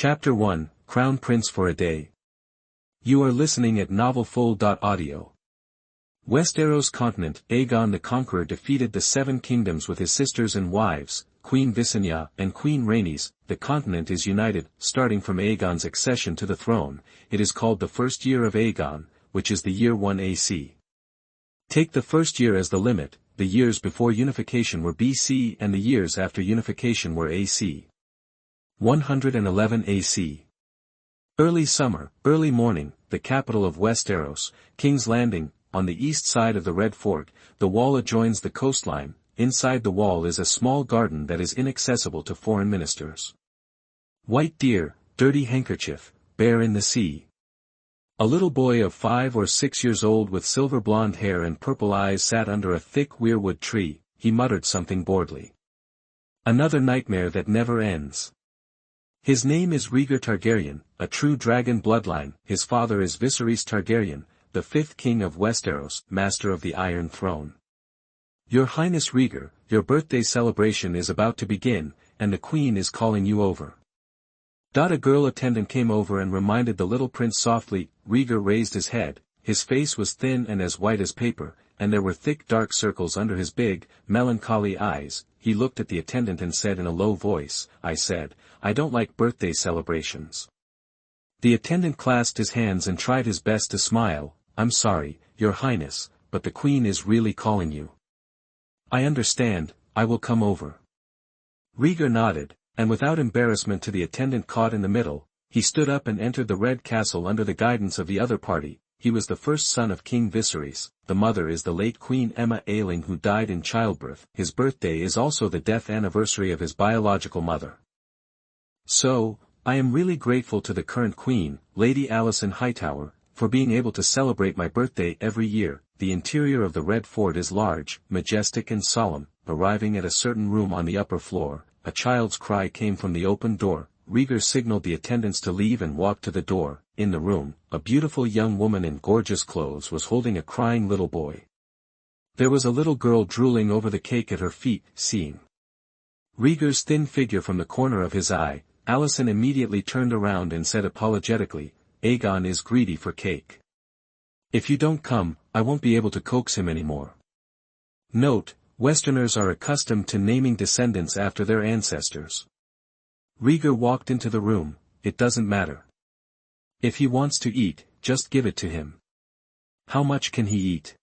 Chapter 1, Crown Prince for a Day. You are listening at novelfull.audio. Westeros continent, Aegon the Conqueror defeated the Seven Kingdoms with his sisters and wives, Queen Visenya and Queen Rhaenys. The continent is united, starting from Aegon's accession to the throne. It is called the first year of Aegon, which is the year 1 AC. Take the first year as the limit. The years before unification were BC and the years after unification were AC. 111 AC. Early summer, early morning, the capital of Westeros, King's Landing, on the east side of the Red Fort. The wall adjoins the coastline. Inside the wall is a small garden that is inaccessible to foreign ministers. White deer, dirty handkerchief, bear in the sea. A little boy of 5 or 6 years old with silver blonde hair and purple eyes sat under a thick weirwood tree. He muttered something boredly. Another nightmare that never ends. His name is Rhaegar Targaryen, a true dragon bloodline. His father is Viserys Targaryen, the 5th king of Westeros, master of the Iron Throne. Your Highness Rhaegar, your birthday celebration is about to begin, and the Queen is calling you over. A girl attendant came over and reminded the little prince softly. Rhaegar raised his head. His face was thin and as white as paper, and there were thick dark circles under his big, melancholy eyes. He looked at the attendant and said in a low voice, "I said, I don't like birthday celebrations." The attendant clasped his hands and tried his best to smile. "I'm sorry, Your Highness, but the Queen is really calling you." "I understand, I will come over." Rhaegar nodded, and without embarrassment to the attendant caught in the middle, he stood up and entered the Red Castle under the guidance of the other party. He was the first son of King Viserys. The mother is the late Queen Aemma Ailing, who died in childbirth. His birthday is also the death anniversary of his biological mother. So, I am really grateful to the current Queen, Lady Alicent Hightower, for being able to celebrate my birthday every year. The interior of the Red Fort is large, majestic and solemn. Arriving at a certain room on the upper floor, a child's cry came from the open door. Rhaegar signaled the attendants to leave and walked to the door. In the room, a beautiful young woman in gorgeous clothes was holding a crying little boy. There was a little girl drooling over the cake at her feet. Seeing Rhaegar's thin figure from the corner of his eye, Alicent immediately turned around and said apologetically, "Aegon is greedy for cake. If you don't come, I won't be able to coax him anymore." Note: Westerners are accustomed to naming descendants after their ancestors. Rhaegar walked into the room. "It doesn't matter. If he wants to eat, just give it to him." "How much can he eat?"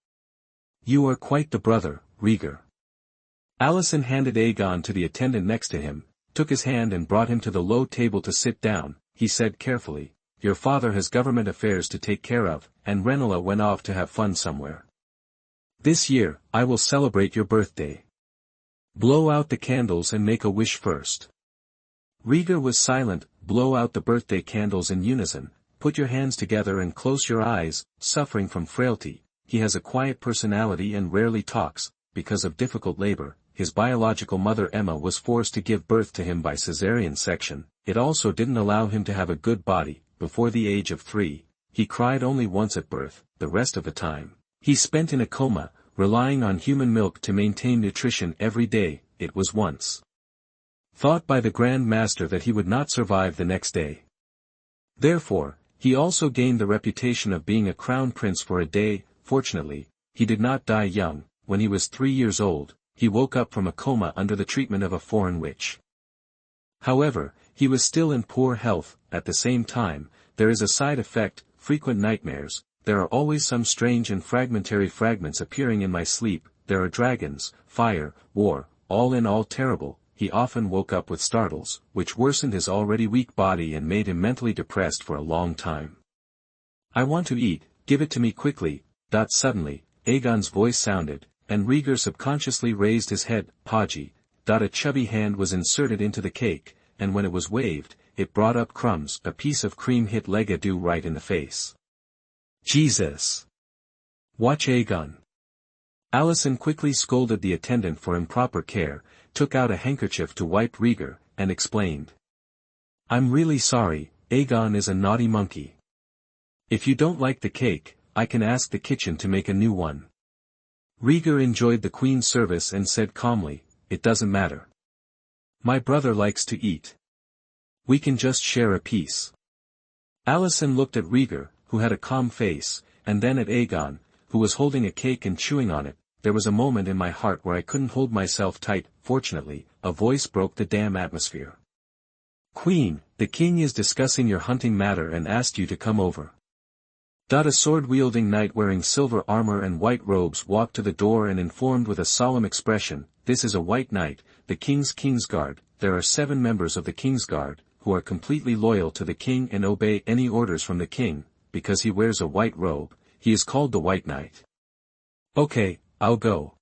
"You are quite the brother, Rhaegar." Alicent handed Aegon to the attendant next to him, took his hand and brought him to the low table to sit down. He said carefully, "Your father has government affairs to take care of, and Rhaenyra went off to have fun somewhere. This year, I will celebrate your birthday. Blow out the candles and make a wish first." Rhaegar was silent. "Blow out the birthday candles in unison. Put your hands together and close your eyes." Suffering from frailty, he has a quiet personality and rarely talks. Because of difficult labor, his biological mother Aemma was forced to give birth to him by caesarean section. It also didn't allow him to have a good body. Before the age of 3, he cried only once at birth. The rest of the time, he spent in a coma, relying on human milk to maintain nutrition every day. It was once thought by the Grand Master that he would not survive the next day. Therefore, he also gained the reputation of being a crown prince for a day. Fortunately, he did not die young. When he was 3 years old, he woke up from a coma under the treatment of a foreign witch. However, he was still in poor health. At the same time, there is a side effect: frequent nightmares. "There are always some strange and fragmentary fragments appearing in my sleep. There are dragons, fire, war, all in all terrible." He often woke up with startles, which worsened his already weak body and made him mentally depressed for a long time. "I want to eat, give it to me quickly." Suddenly, Aegon's voice sounded, and Rhaegar subconsciously raised his head. "Podgy." A chubby hand was inserted into the cake, and when it was waved, it brought up crumbs. A piece of cream hit Legadu right in the face. "Jesus! Watch Aegon." Alicent quickly scolded the attendant for improper care, took out a handkerchief to wipe Rhaegar, and explained, "I'm really sorry, Aegon is a naughty monkey. If you don't like the cake, I can ask the kitchen to make a new one." Rhaegar enjoyed the Queen's service and said calmly, "It doesn't matter. My brother likes to eat." We can just share a piece. Alicent looked at Rhaegar, who had a calm face, and then at Aegon, who was holding a cake and chewing on it. There was a moment in my heart where I couldn't hold myself tight. Fortunately, a voice broke the damn atmosphere. Queen, the king is discussing your hunting matter and asked you to come over. A sword-wielding knight wearing silver armor and white robes walked to the door and informed with a solemn expression, this is a white knight, the king's Kingsguard. There are 7 members of the Kingsguard, who are completely loyal to the king and obey any orders from the king, because he wears a white robe, he is called the White Knight. Okay, I'll go.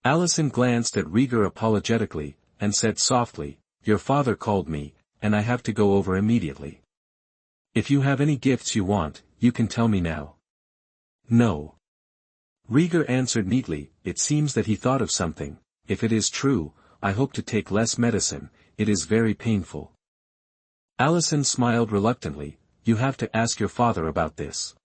Alicent glanced at Rhaegar apologetically, and said softly, your father called me, and I have to go over immediately. If you have any gifts you want, you can tell me now. No. Rhaegar answered neatly. It seems that he thought of something. If it is true, I hope to take less medicine, it is very painful. Alicent smiled reluctantly, you have to ask your father about this.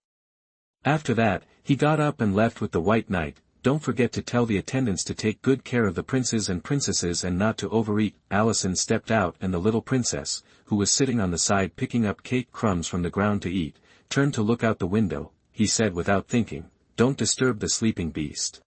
After that, he got up and left with the White Knight. Don't forget to tell the attendants to take good care of the princes and princesses and not to overeat. Alicent stepped out and the little princess, who was sitting on the side picking up cake crumbs from the ground to eat, turned to look out the window. He said without thinking, don't disturb the sleeping beast.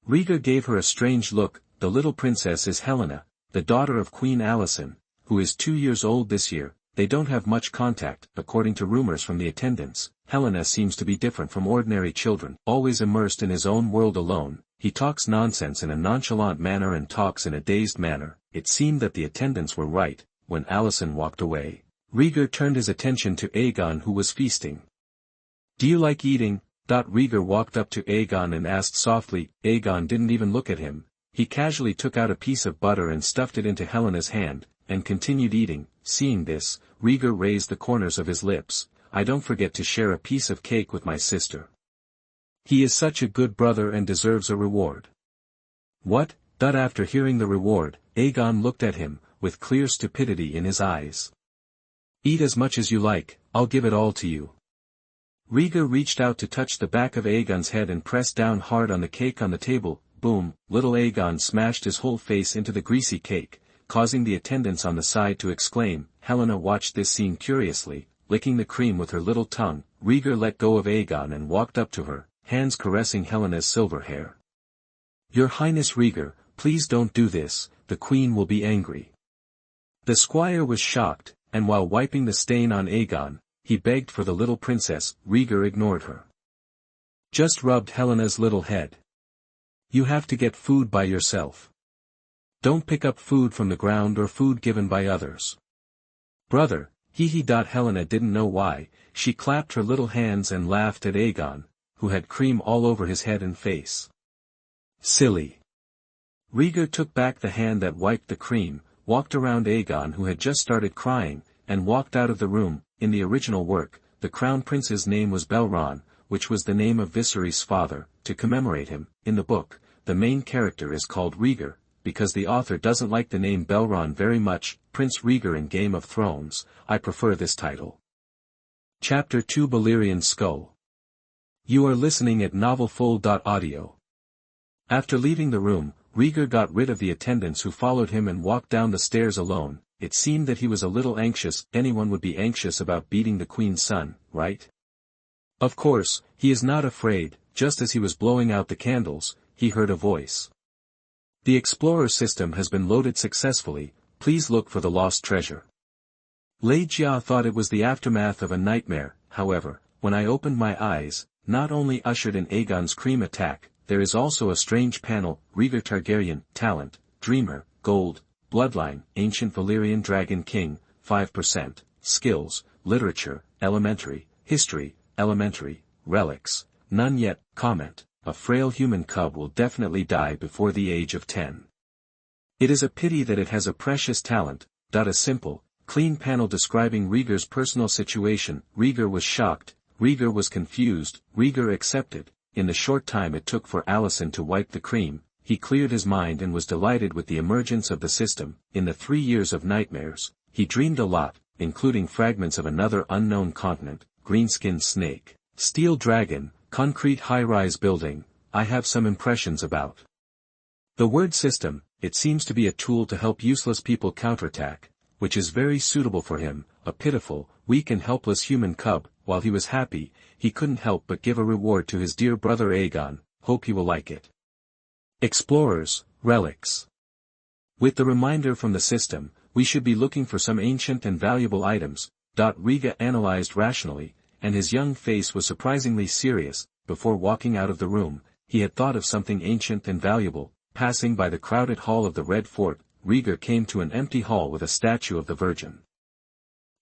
Rhaegar gave her a strange look. The little princess is Helena, the daughter of Queen Alicent, who is 2 years old this year. They don't have much contact, according to rumors from the attendants. Helena seems to be different from ordinary children, always immersed in his own world alone. He talks nonsense in a nonchalant manner and talks in a dazed manner. It seemed that the attendants were right. When Alicent walked away, Rhaegar turned his attention to Aegon, who was feasting. Do you like eating? Rhaegar walked up to Aegon and asked softly. Aegon didn't even look at him. He casually took out a piece of butter and stuffed it into Helena's hand, and continued eating. Seeing this, Rhaegar raised the corners of his lips. I don't forget to share a piece of cake with my sister. He is such a good brother and deserves a reward. What? After hearing the reward, Aegon looked at him, with clear stupidity in his eyes. Eat as much as you like, I'll give it all to you. Rhaegar reached out to touch the back of Aegon's head and pressed down hard on the cake on the table. Boom, little Aegon smashed his whole face into the greasy cake, causing the attendants on the side to exclaim. Helena watched this scene curiously, licking the cream with her little tongue. Rhaegar let go of Aegon and walked up to her, hands caressing Helena's silver hair. Your Highness Rhaegar, please don't do this, the queen will be angry. The squire was shocked, and while wiping the stain on Aegon, he begged for the little princess. Rhaegar ignored her. Just rubbed Helena's little head. You have to get food by yourself. Don't pick up food from the ground or food given by others. Brother, Helena didn't know why. She clapped her little hands and laughed at Aegon, who had cream all over his head and face. Silly. Rhaegar took back the hand that wiped the cream, walked around Aegon, who had just started crying, and walked out of the room. In the original work, the crown prince's name was Balerion, which was the name of Viserys' father. To commemorate him, in the book, the main character is called Rhaegar, because the author doesn't like the name Balerion very much. Prince Rhaegar in Game of Thrones. I prefer this title. Chapter 2 Balerion Skull. You are listening at novelfull.audio. After leaving the room, Rhaegar got rid of the attendants who followed him and walked down the stairs alone. It seemed that he was a little anxious. Anyone would be anxious about beating the queen's son, right? Of course, he is not afraid. Just as he was blowing out the candles, he heard a voice. The Explorer system has been loaded successfully. Please look for the lost treasure. Lei Jia thought it was the aftermath of a nightmare. However, when I opened my eyes, not only ushered in Aegon's cream attack, there is also a strange panel. Rhaegar Targaryen, talent, dreamer, gold, bloodline, ancient Valyrian dragon king, 5%, skills, literature, elementary, history, elementary, relics, none yet. Comment, a frail human cub will definitely die before the age of 10. It is a pity that it has a precious talent. A simple, clean panel describing Rhaegar's personal situation. Rhaegar was shocked, Rhaegar was confused, Rhaegar accepted. In the short time it took for Alicent to wipe the cream, he cleared his mind and was delighted with the emergence of the system. In the 3 years of nightmares, he dreamed a lot, including fragments of another unknown continent, green-skinned snake, steel dragon, concrete high-rise building. I have some impressions about the word system. It seems to be a tool to help useless people counterattack. which is very suitable for him, a pitiful, weak and helpless human cub. While he was happy, he couldn't help but give a reward to his dear brother Aegon. Hope he will like it. Explorers, relics. With the reminder from the system, we should be looking for some ancient and valuable items, Rhaegar analyzed rationally, and his young face was surprisingly serious. Before walking out of the room, he had thought of something ancient and valuable. Passing by the crowded hall of the Red Fort, Rhaegar came to an empty hall with a statue of the Virgin.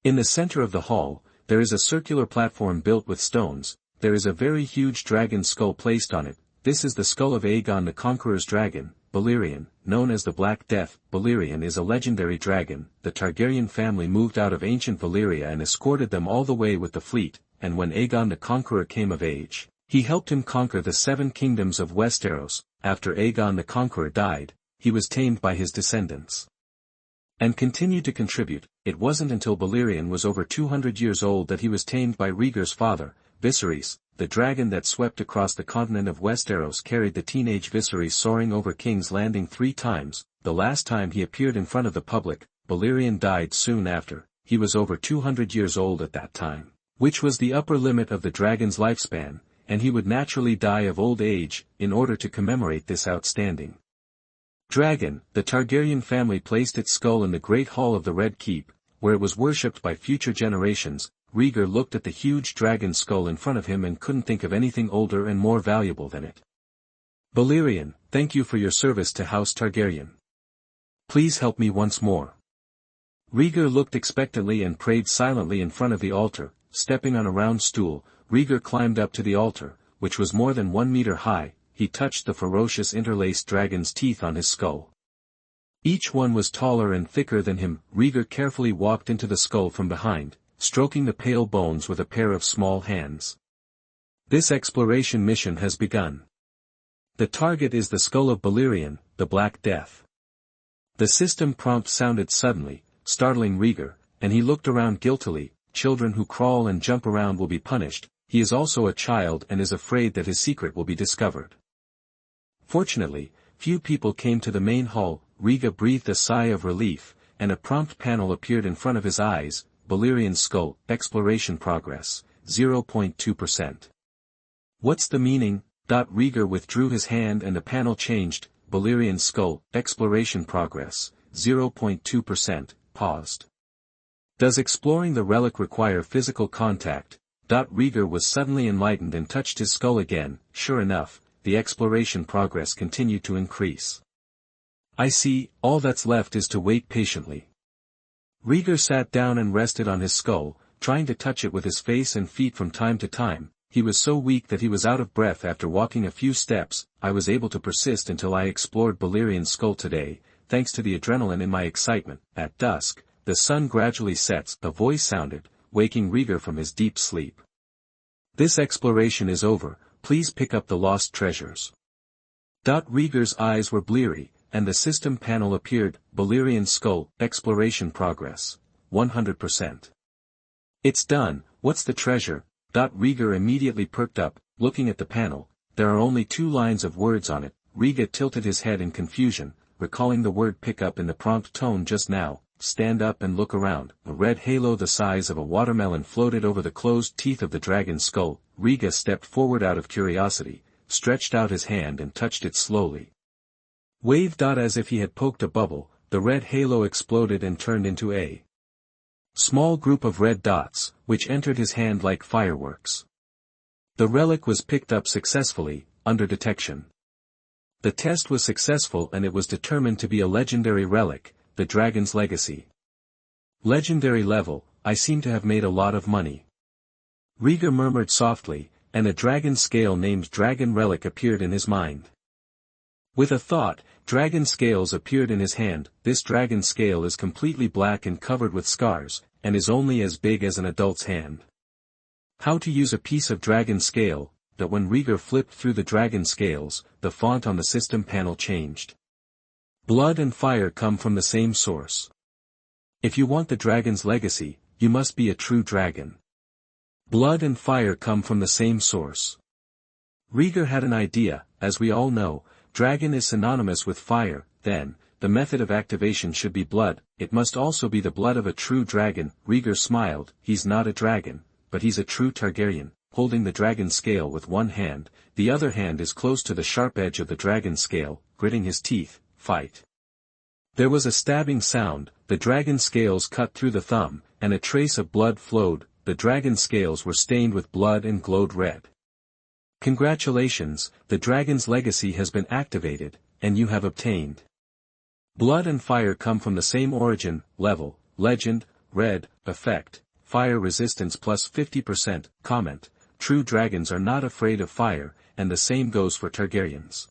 In the center of the hall, there is a circular platform built with stones. There is a very huge dragon skull placed on it. This is the skull of Aegon the Conqueror's dragon, Balerion, known as the Black Death. Balerion is a legendary dragon. The Targaryen family moved out of ancient Valyria and escorted them all the way with the fleet, and when Aegon the Conqueror came of age, he helped him conquer the 7 kingdoms of Westeros. After Aegon the Conqueror died, he was tamed by his descendants and continued to contribute. It wasn't until Balerion was over 200 years old that he was tamed by Rhaegar's father, Viserys. The dragon that swept across the continent of Westeros carried the teenage Viserys soaring over King's Landing 3 times. The last time he appeared in front of the public, Balerion died soon after. He was over 200 years old at that time, which was the upper limit of the dragon's lifespan, and he would naturally die of old age. In order to commemorate this outstanding dragon, the Targaryen family placed its skull in the Great Hall of the Red Keep, where it was worshipped by future generations. Rhaegar looked at the huge dragon skull in front of him and couldn't think of anything older and more valuable than it. Balerion, thank you for your service to House Targaryen. Please help me once more. Rhaegar looked expectantly and prayed silently in front of the altar. Stepping on a round stool, Rhaegar climbed up to the altar, which was more than 1 meter high. He touched the ferocious interlaced dragon's teeth on his skull. Each one was taller and thicker than him. Rhaegar carefully walked into the skull from behind, stroking the pale bones with a pair of small hands. This exploration mission has begun. The target is the skull of Balerion, the Black Death. The system prompt sounded suddenly, startling Rhaegar, and he looked around guiltily. Children who crawl and jump around will be punished. He is also a child and is afraid that his secret will be discovered. Fortunately, few people came to the main hall. Rhaegar breathed a sigh of relief, and a prompt panel appeared in front of his eyes. Balerion's skull, exploration progress, 0.2%. What's the meaning? Rhaegar withdrew his hand and the panel changed. Balerion's skull, exploration progress, 0.2%, paused. Does exploring the relic require physical contact? Rhaegar was suddenly enlightened and touched his skull again. Sure enough, the exploration progress continued to increase. I see, all that's left is to wait patiently. Rhaegar sat down and rested on his skull, trying to touch it with his face and feet from time to time. He was so weak that he was out of breath after walking a few steps. I was able to persist until I explored Balerion's skull today, thanks to the adrenaline in my excitement. At dusk, the sun gradually sets. A voice sounded, waking Rhaegar from his deep sleep. This exploration is over, please pick up the lost treasures. Rhaegar's eyes were bleary, and the system panel appeared. Balerion's skull, exploration progress, 100%. It's done. What's the treasure? Rhaegar immediately perked up, looking at the panel. There are only 2 lines of words on it. Rhaegar tilted his head in confusion, recalling the word pick up in the prompt tone just now. Stand up and look around. A red halo the size of a watermelon floated over the closed teeth of the dragon's skull. Rhaegar stepped forward out of curiosity, stretched out his hand and touched it slowly. Wave. As if he had poked a bubble, the red halo exploded and turned into a small group of red dots, which entered his hand like fireworks. The relic was picked up successfully, under detection. The test was successful and it was determined to be a legendary relic, the dragon's legacy. Legendary level, I seem to have made a lot of money. Rhaegar murmured softly, and a dragon scale named Dragon Relic appeared in his mind. With a thought, dragon scales appeared in his hand. This dragon scale is completely black and covered with scars, and is only as big as an adult's hand. How to use a piece of dragon scale? When Rhaegar flipped through the dragon scales, the font on the system panel changed. Blood and fire come from the same source. If you want the dragon's legacy, you must be a true dragon. Blood and fire come from the same source. Rhaegar had an idea. As we all know, dragon is synonymous with fire. Then, the method of activation should be blood, it must also be the blood of a true dragon. Rhaegar smiled. He's not a dragon, but he's a true Targaryen, holding the dragon scale with one hand, the other hand is close to the sharp edge of the dragon scale, gritting his teeth. Fight. There was a stabbing sound, the dragon scales cut through the thumb, and a trace of blood flowed. The dragon scales were stained with blood and glowed red. Congratulations, the dragon's legacy has been activated, and you have obtained. Blood and fire come from the same origin, level, legend, red, effect, fire resistance plus 50%, comment, true dragons are not afraid of fire, and the same goes for Targaryens.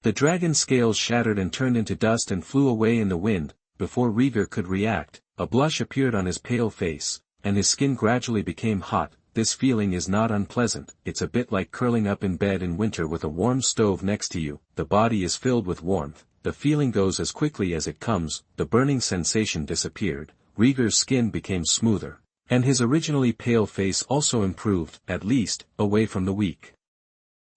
The dragon scales shattered and turned into dust and flew away in the wind. Before Rhaegar could react, a blush appeared on his pale face, and his skin gradually became hot. This feeling is not unpleasant, it's a bit like curling up in bed in winter with a warm stove next to you. The body is filled with warmth, the feeling goes as quickly as it comes. The burning sensation disappeared, Rhaegar's skin became smoother, and his originally pale face also improved, at least, away from the weak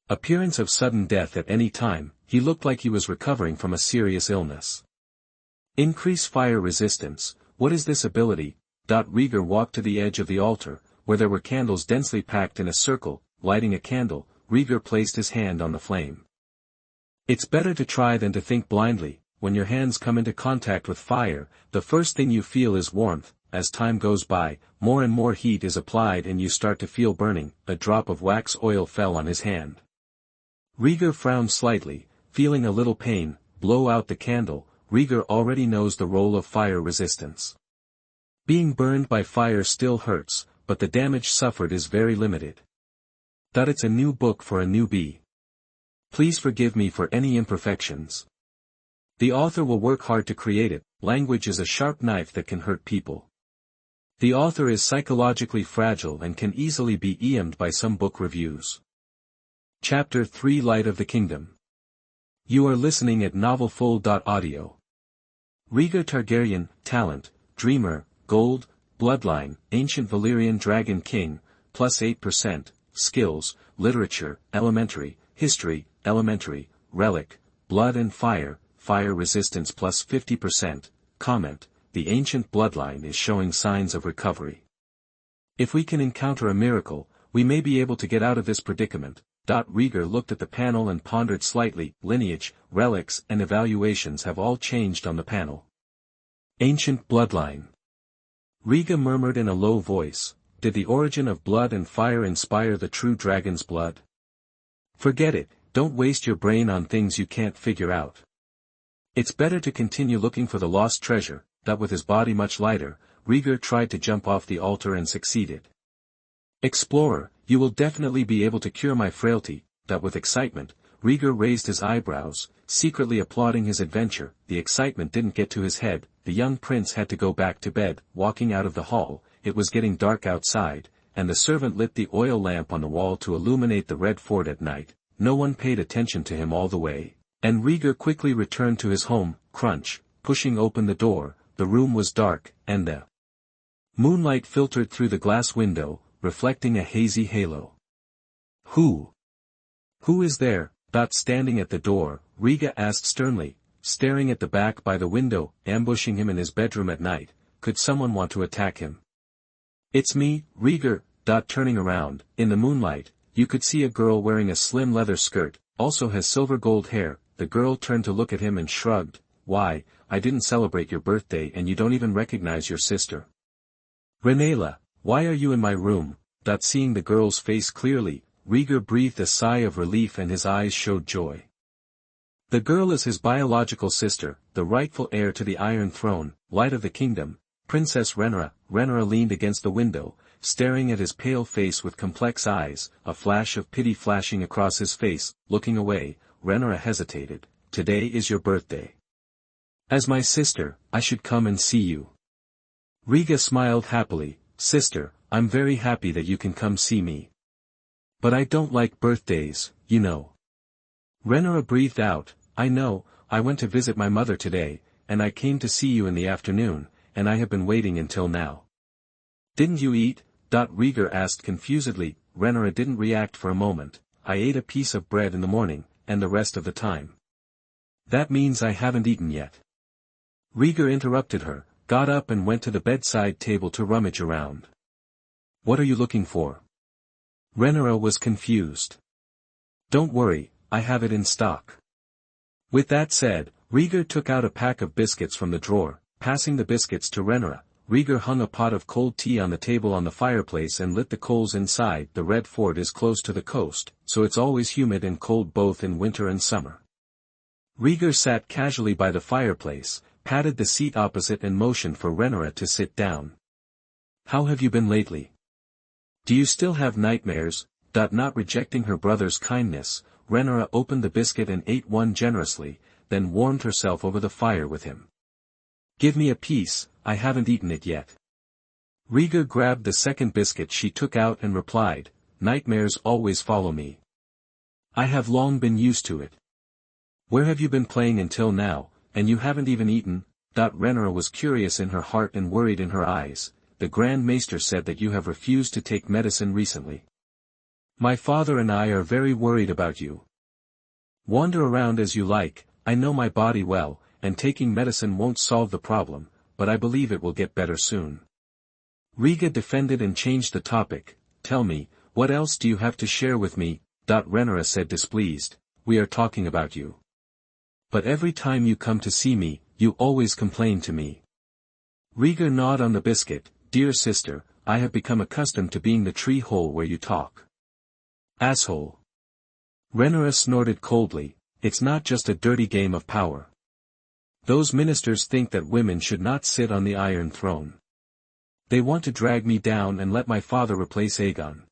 appearance of sudden death at any time. He looked like he was recovering from a serious illness. Increase fire resistance. What is this ability? Rhaegar walked to the edge of the altar, where there were candles densely packed in a circle. Lighting a candle, Rhaegar placed his hand on the flame. It's better to try than to think blindly. When your hands come into contact with fire, the first thing you feel is warmth. As time goes by, more and more heat is applied and you start to feel burning. A drop of wax oil fell on his hand. Rhaegar frowned slightly, feeling a little pain. Blow out the candle. Rhaegar already knows the role of fire resistance. Being burned by fire still hurts, but the damage suffered is very limited. It's a new book for a newbie. Please forgive me for any imperfections. The author will work hard to create it. Language is a sharp knife that can hurt people. The author is psychologically fragile and can easily be EM'd by some book reviews. Chapter 3 Light of the Kingdom. You are listening at novelfull.audio. Rhaegar Targaryen, talent, dreamer, gold, bloodline, ancient Valyrian dragon king, plus 8%, skills, literature, elementary, history, elementary, relic, blood and fire resistance plus 50%, comment, the ancient bloodline is showing signs of recovery. If we can encounter a miracle, we may be able to get out of this predicament. Rhaegar looked at the panel and pondered slightly. Lineage, relics and evaluations have all changed on the panel. Ancient bloodline. Rhaegar murmured in a low voice, did the origin of blood and fire inspire the true dragon's blood? Forget it, don't waste your brain on things you can't figure out. It's better to continue looking for the lost treasure. With his body much lighter, Rhaegar tried to jump off the altar and succeeded. Explorer, you will definitely be able to cure my frailty. With excitement, Rhaegar raised his eyebrows, secretly applauding his adventure. The excitement didn't get to his head. The young prince had to go back to bed. Walking out of the hall, it was getting dark outside, and the servant lit the oil lamp on the wall to illuminate the red fort at night. No one paid attention to him all the way, and Rhaegar quickly returned to his home. Crunch, pushing open the door, the room was dark, and the moonlight filtered through the glass window, reflecting a hazy halo. Who is there? Standing at the door, Rhaegar asked sternly, staring at the back by the window. Ambushing him in his bedroom at night. Could someone want to attack him? It's me, Rhaegar. Turning around, in the moonlight, you could see a girl wearing a slim leather skirt, also has silver gold hair. The girl turned to look at him and shrugged. Why, I didn't celebrate your birthday and you don't even recognize your sister. Rhaenyra, why are you in my room? Seeing the girl's face clearly, Rhaegar breathed a sigh of relief and his eyes showed joy. The girl is his biological sister, the rightful heir to the Iron Throne, Light of the Kingdom, Princess Rhaenyra. Rhaenyra leaned against the window, staring at his pale face with complex eyes, a flash of pity flashing across his face. Looking away, Rhaenyra hesitated. Today is your birthday. As my sister, I should come and see you. Rhaegar smiled happily. Sister, I'm very happy that you can come see me. But I don't like birthdays, you know. Rhaenyra breathed out. I know, I went to visit my mother today, and I came to see you in the afternoon, and I have been waiting until now. Didn't you eat? Rhaegar asked confusedly. Rhaenyra didn't react for a moment. I ate a piece of bread in the morning, and the rest of the time. That means I haven't eaten yet. Rhaegar interrupted her, got up and went to the bedside table to rummage around. What are you looking for? Rhaenyra was confused. Don't worry, I have it in stock. With that said, Rhaegar took out a pack of biscuits from the drawer, passing the biscuits to Rhaenyra. Rhaegar hung a pot of cold tea on the table on the fireplace and lit the coals inside. The Red Fort is close to the coast, so it's always humid and cold both in winter and summer. Rhaegar sat casually by the fireplace, patted the seat opposite and motioned for Rhaenyra to sit down. How have you been lately? Do you still have nightmares? Not rejecting her brother's kindness, Rhaenyra opened the biscuit and ate one generously, then warmed herself over the fire with him. Give me a piece, I haven't eaten it yet. Rhaegar grabbed the second biscuit she took out and replied, nightmares always follow me. I have long been used to it. Where have you been playing until now, and you haven't even eaten? Rhaenyra was curious in her heart and worried in her eyes. The Grand Maester said that you have refused to take medicine recently. My father and I are very worried about you. Wander around as you like, I know my body well, and taking medicine won't solve the problem, but I believe it will get better soon. Rhaegar defended and changed the topic. Tell me, what else do you have to share with me? Rhaenyra said displeased, we are talking about you. But every time you come to see me, you always complain to me. Rhaegar gnawed on the biscuit. Dear sister, I have become accustomed to being the tree hole where you talk. Asshole. Rhaenyra snorted coldly, it's not just a dirty game of power. Those ministers think that women should not sit on the Iron Throne. They want to drag me down and let my father replace Aegon.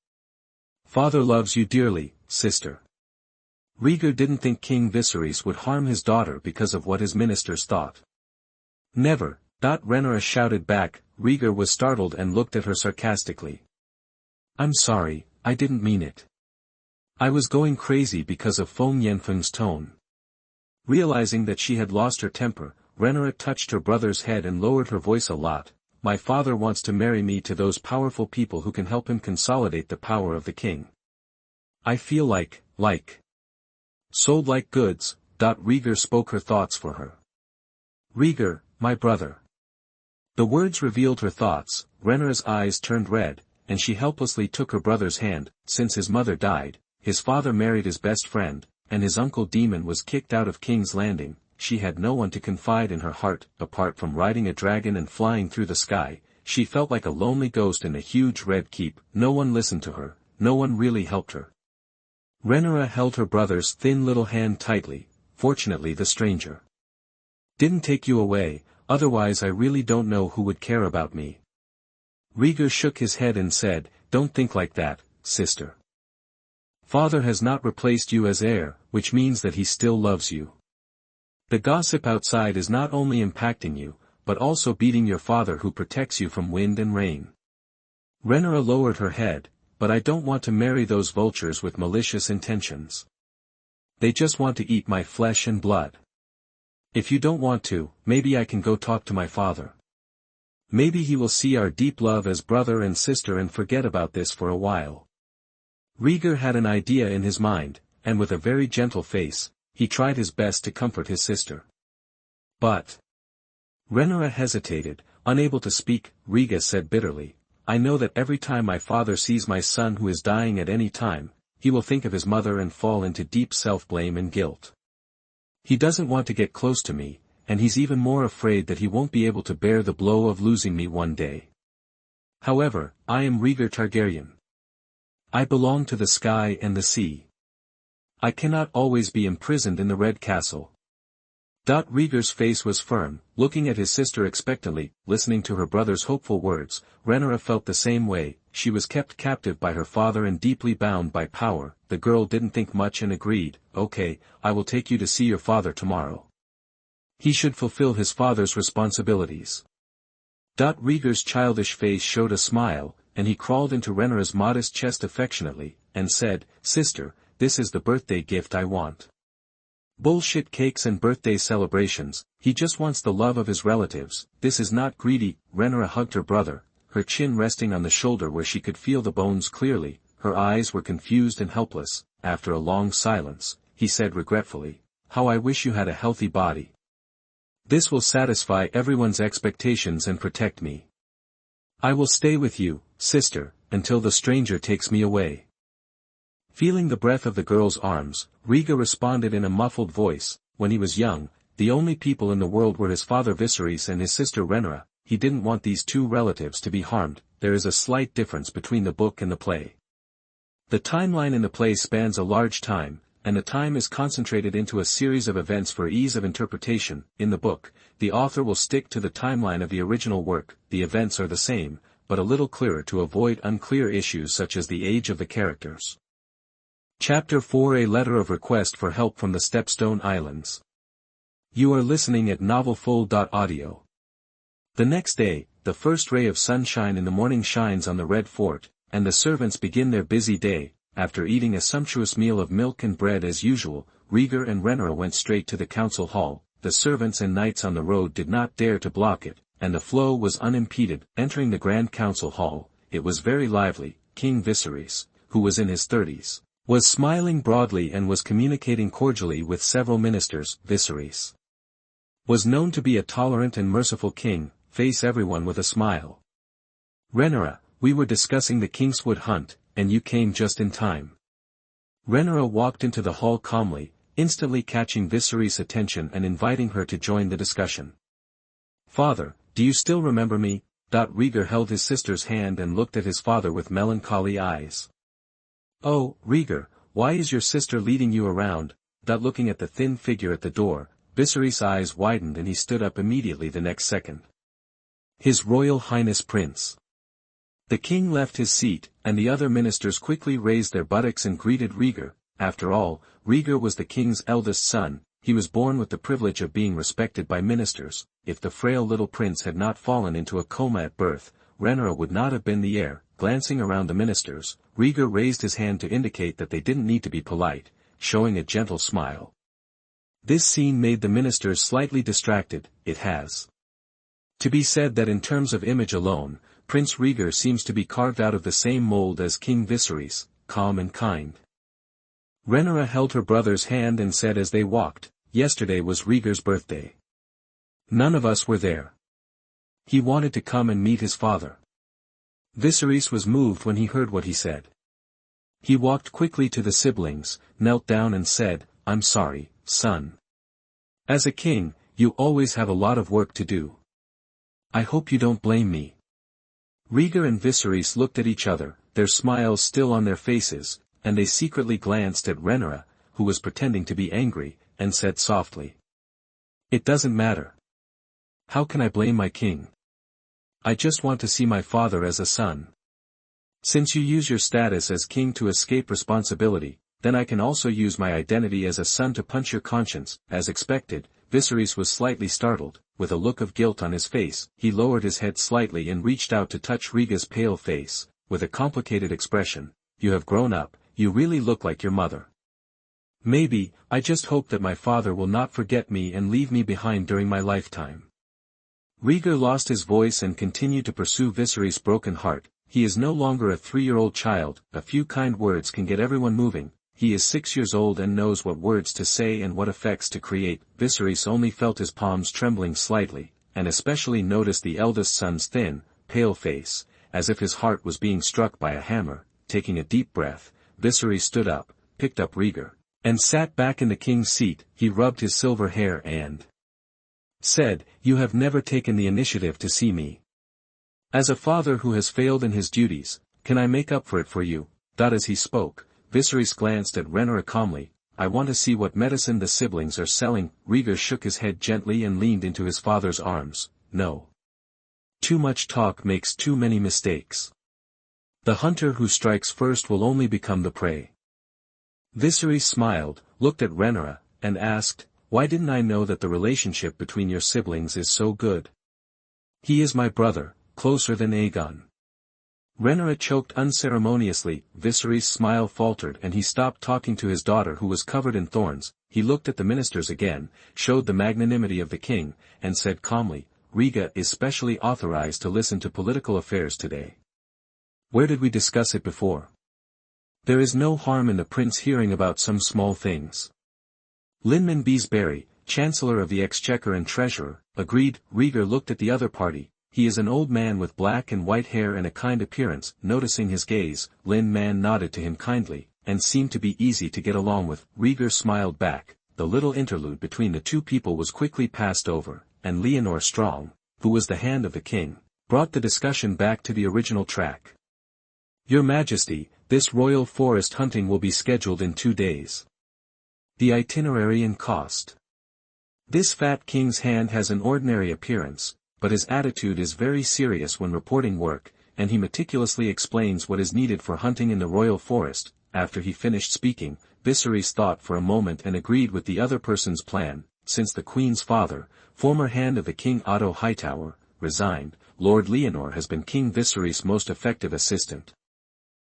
Father loves you dearly, sister. Rhaegar didn't think King Viserys would harm his daughter because of what his ministers thought. Never. Rhaenyra shouted back. Rhaegar was startled and looked at her sarcastically. I'm sorry, I didn't mean it. I was going crazy because of Feng Yenfeng's tone. Realizing that she had lost her temper, Rhaenyra touched her brother's head and lowered her voice a lot. My father wants to marry me to those powerful people who can help him consolidate the power of the king. I feel like. Sold like goods. Rhaegar spoke her thoughts for her. Rhaegar, my brother. The words revealed her thoughts. Rhaenyra's eyes turned red, and she helplessly took her brother's hand. Since his mother died, his father married his best friend, and his uncle Daemon was kicked out of King's Landing. She had no one to confide in her heart. Apart from riding a dragon and flying through the sky, she felt like a lonely ghost in a huge red keep. No one listened to her, no one really helped her. Rhaenyra held her brother's thin little hand tightly. Fortunately the stranger didn't take you away, otherwise I really don't know who would care about me. Rhaegar shook his head and said, don't think like that, sister. Father has not replaced you as heir, which means that he still loves you. The gossip outside is not only impacting you, but also beating your father who protects you from wind and rain. Rhaenyra lowered her head, but I don't want to marry those vultures with malicious intentions. They just want to eat my flesh and blood. If you don't want to, maybe I can go talk to my father. Maybe he will see our deep love as brother and sister and forget about this for a while. Rhaegar had an idea in his mind, and with a very gentle face, he tried his best to comfort his sister. But Rhaenyra hesitated, unable to speak. Rhaegar said bitterly, I know that every time my father sees my son who is dying at any time, he will think of his mother and fall into deep self-blame and guilt. He doesn't want to get close to me, and he's even more afraid that he won't be able to bear the blow of losing me one day. However, I am Rhaegar Targaryen. I belong to the sky and the sea. I cannot always be imprisoned in the Red Castle. Rhaegar's face was firm, looking at his sister expectantly, listening to her brother's hopeful words. Rhaenyra felt the same way. She was kept captive by her father and deeply bound by power. The girl didn't think much and agreed, okay, I will take you to see your father tomorrow. He should fulfill his father's responsibilities. Rhaegar's childish face showed a smile, and he crawled into Rhaenyra's modest chest affectionately, and said, Sister, this is the birthday gift I want. Bullshit cakes and birthday celebrations, he just wants the love of his relatives. This is not greedy. Rhaenyra hugged her brother, her chin resting on the shoulder where she could feel the bones clearly. Her eyes were confused and helpless. After a long silence, he said regretfully, how I wish you had a healthy body. This will satisfy everyone's expectations and protect me. I will stay with you, sister, until the stranger takes me away." Feeling the breath of the girl's arms, Rhaegar responded in a muffled voice, "When he was young, the only people in the world were his father Viserys and his sister Rhaenyra. He didn't want these two relatives to be harmed. There is a slight difference between the book and the play. The timeline in the play spans a large time, and the time is concentrated into a series of events for ease of interpretation. In the book, the author will stick to the timeline of the original work. The events are the same, but a little clearer to avoid unclear issues such as the age of the characters. Chapter 4: A Letter of Request for Help from the Stepstone Islands. You are listening at NovelFull.audio. The next day, the first ray of sunshine in the morning shines on the Red Fort, and the servants begin their busy day. After eating a sumptuous meal of milk and bread as usual, Rhaegar and Rhaenyra went straight to the council hall. The servants and knights on the road did not dare to block it, and the flow was unimpeded. Entering the grand council hall, it was very lively. King Viserys, who was in his 30s, was smiling broadly and was communicating cordially with several ministers. Viserys was known to be a tolerant and merciful king, face everyone with a smile. "Rhaenyra, we were discussing the Kingswood hunt, and you came just in time." Rhaenyra walked into the hall calmly, instantly catching Viserys' attention and inviting her to join the discussion. "Father, do you still remember me?" Rhaegar held his sister's hand and looked at his father with melancholy eyes. "Oh, Rhaegar, why is your sister leading you around?" Looking at the thin figure at the door, Viserys' eyes widened and he stood up immediately the next second. "His Royal Highness Prince." The king left his seat, and the other ministers quickly raised their buttocks and greeted Rhaegar. After all, Rhaegar was the king's eldest son. He was born with the privilege of being respected by ministers. If the frail little prince had not fallen into a coma at birth, Rhaenyra would not have been the heir. Glancing around the ministers, Rhaegar raised his hand to indicate that they didn't need to be polite, showing a gentle smile. This scene made the ministers slightly distracted. It has to be said that in terms of image alone, Prince Rhaegar seems to be carved out of the same mold as King Viserys, calm and kind. Rhaenyra held her brother's hand and said as they walked, "Yesterday was Rhaegar's birthday. None of us were there. He wanted to come and meet his father." Viserys was moved when he heard what he said. He walked quickly to the siblings, knelt down and said, "I'm sorry, son. As a king, you always have a lot of work to do. I hope you don't blame me." Rhaegar and Viserys looked at each other, their smiles still on their faces, and they secretly glanced at Rhaenyra, who was pretending to be angry, and said softly, "It doesn't matter. How can I blame my king? I just want to see my father as a son. Since you use your status as king to escape responsibility, then I can also use my identity as a son to punch your conscience." As expected, Viserys was slightly startled. With a look of guilt on his face, he lowered his head slightly and reached out to touch Rhaegar's pale face, with a complicated expression. "You have grown up, you really look like your mother. Maybe, I just hope that my father will not forget me and leave me behind during my lifetime." Rhaegar lost his voice and continued to pursue Viserys' broken heart. He is no longer a 3-year-old child. A few kind words can get everyone moving. He is 6 years old and knows what words to say and what effects to create. Viserys only felt his palms trembling slightly, and especially noticed the eldest son's thin, pale face, as if his heart was being struck by a hammer. Taking a deep breath, Viserys stood up, picked up Rhaegar, and sat back in the king's seat. He rubbed his silver hair and said, "You have never taken the initiative to see me. As a father who has failed in his duties, can I make up for it for you?" As he spoke, Viserys glanced at Rhaenyra calmly. "I want to see what medicine the siblings are selling." Rhaegar shook his head gently and leaned into his father's arms. "No. Too much talk makes too many mistakes. The hunter who strikes first will only become the prey." Viserys smiled, looked at Rhaenyra, and asked, "Why didn't I know that the relationship between your siblings is so good?" "He is my brother, closer than Aegon." Rhaenyra choked unceremoniously. Viserys' smile faltered and he stopped talking to his daughter who was covered in thorns. He looked at the ministers again, showed the magnanimity of the king, and said calmly, "Rhaegar is specially authorized to listen to political affairs today. Where did we discuss it before? There is no harm in the prince hearing about some small things." Linman Beesbury, Chancellor of the Exchequer and Treasurer, agreed. Rhaegar looked at the other party. He is an old man with black and white hair and a kind appearance. Noticing his gaze, Linman nodded to him kindly, and seemed to be easy to get along with. Rhaegar smiled back. The little interlude between the two people was quickly passed over, and Leonor Strong, who was the hand of the king, brought the discussion back to the original track. Your Majesty, this royal forest hunting will be scheduled in 2 days. The itinerary and cost. This fat king's hand has an ordinary appearance, but his attitude is very serious when reporting work, and he meticulously explains what is needed for hunting in the royal forest. After he finished speaking, Viserys thought for a moment and agreed with the other person's plan. Since the Queen's father, former hand of the King Otto Hightower, resigned, Lord Leonor has been King Viserys' most effective assistant.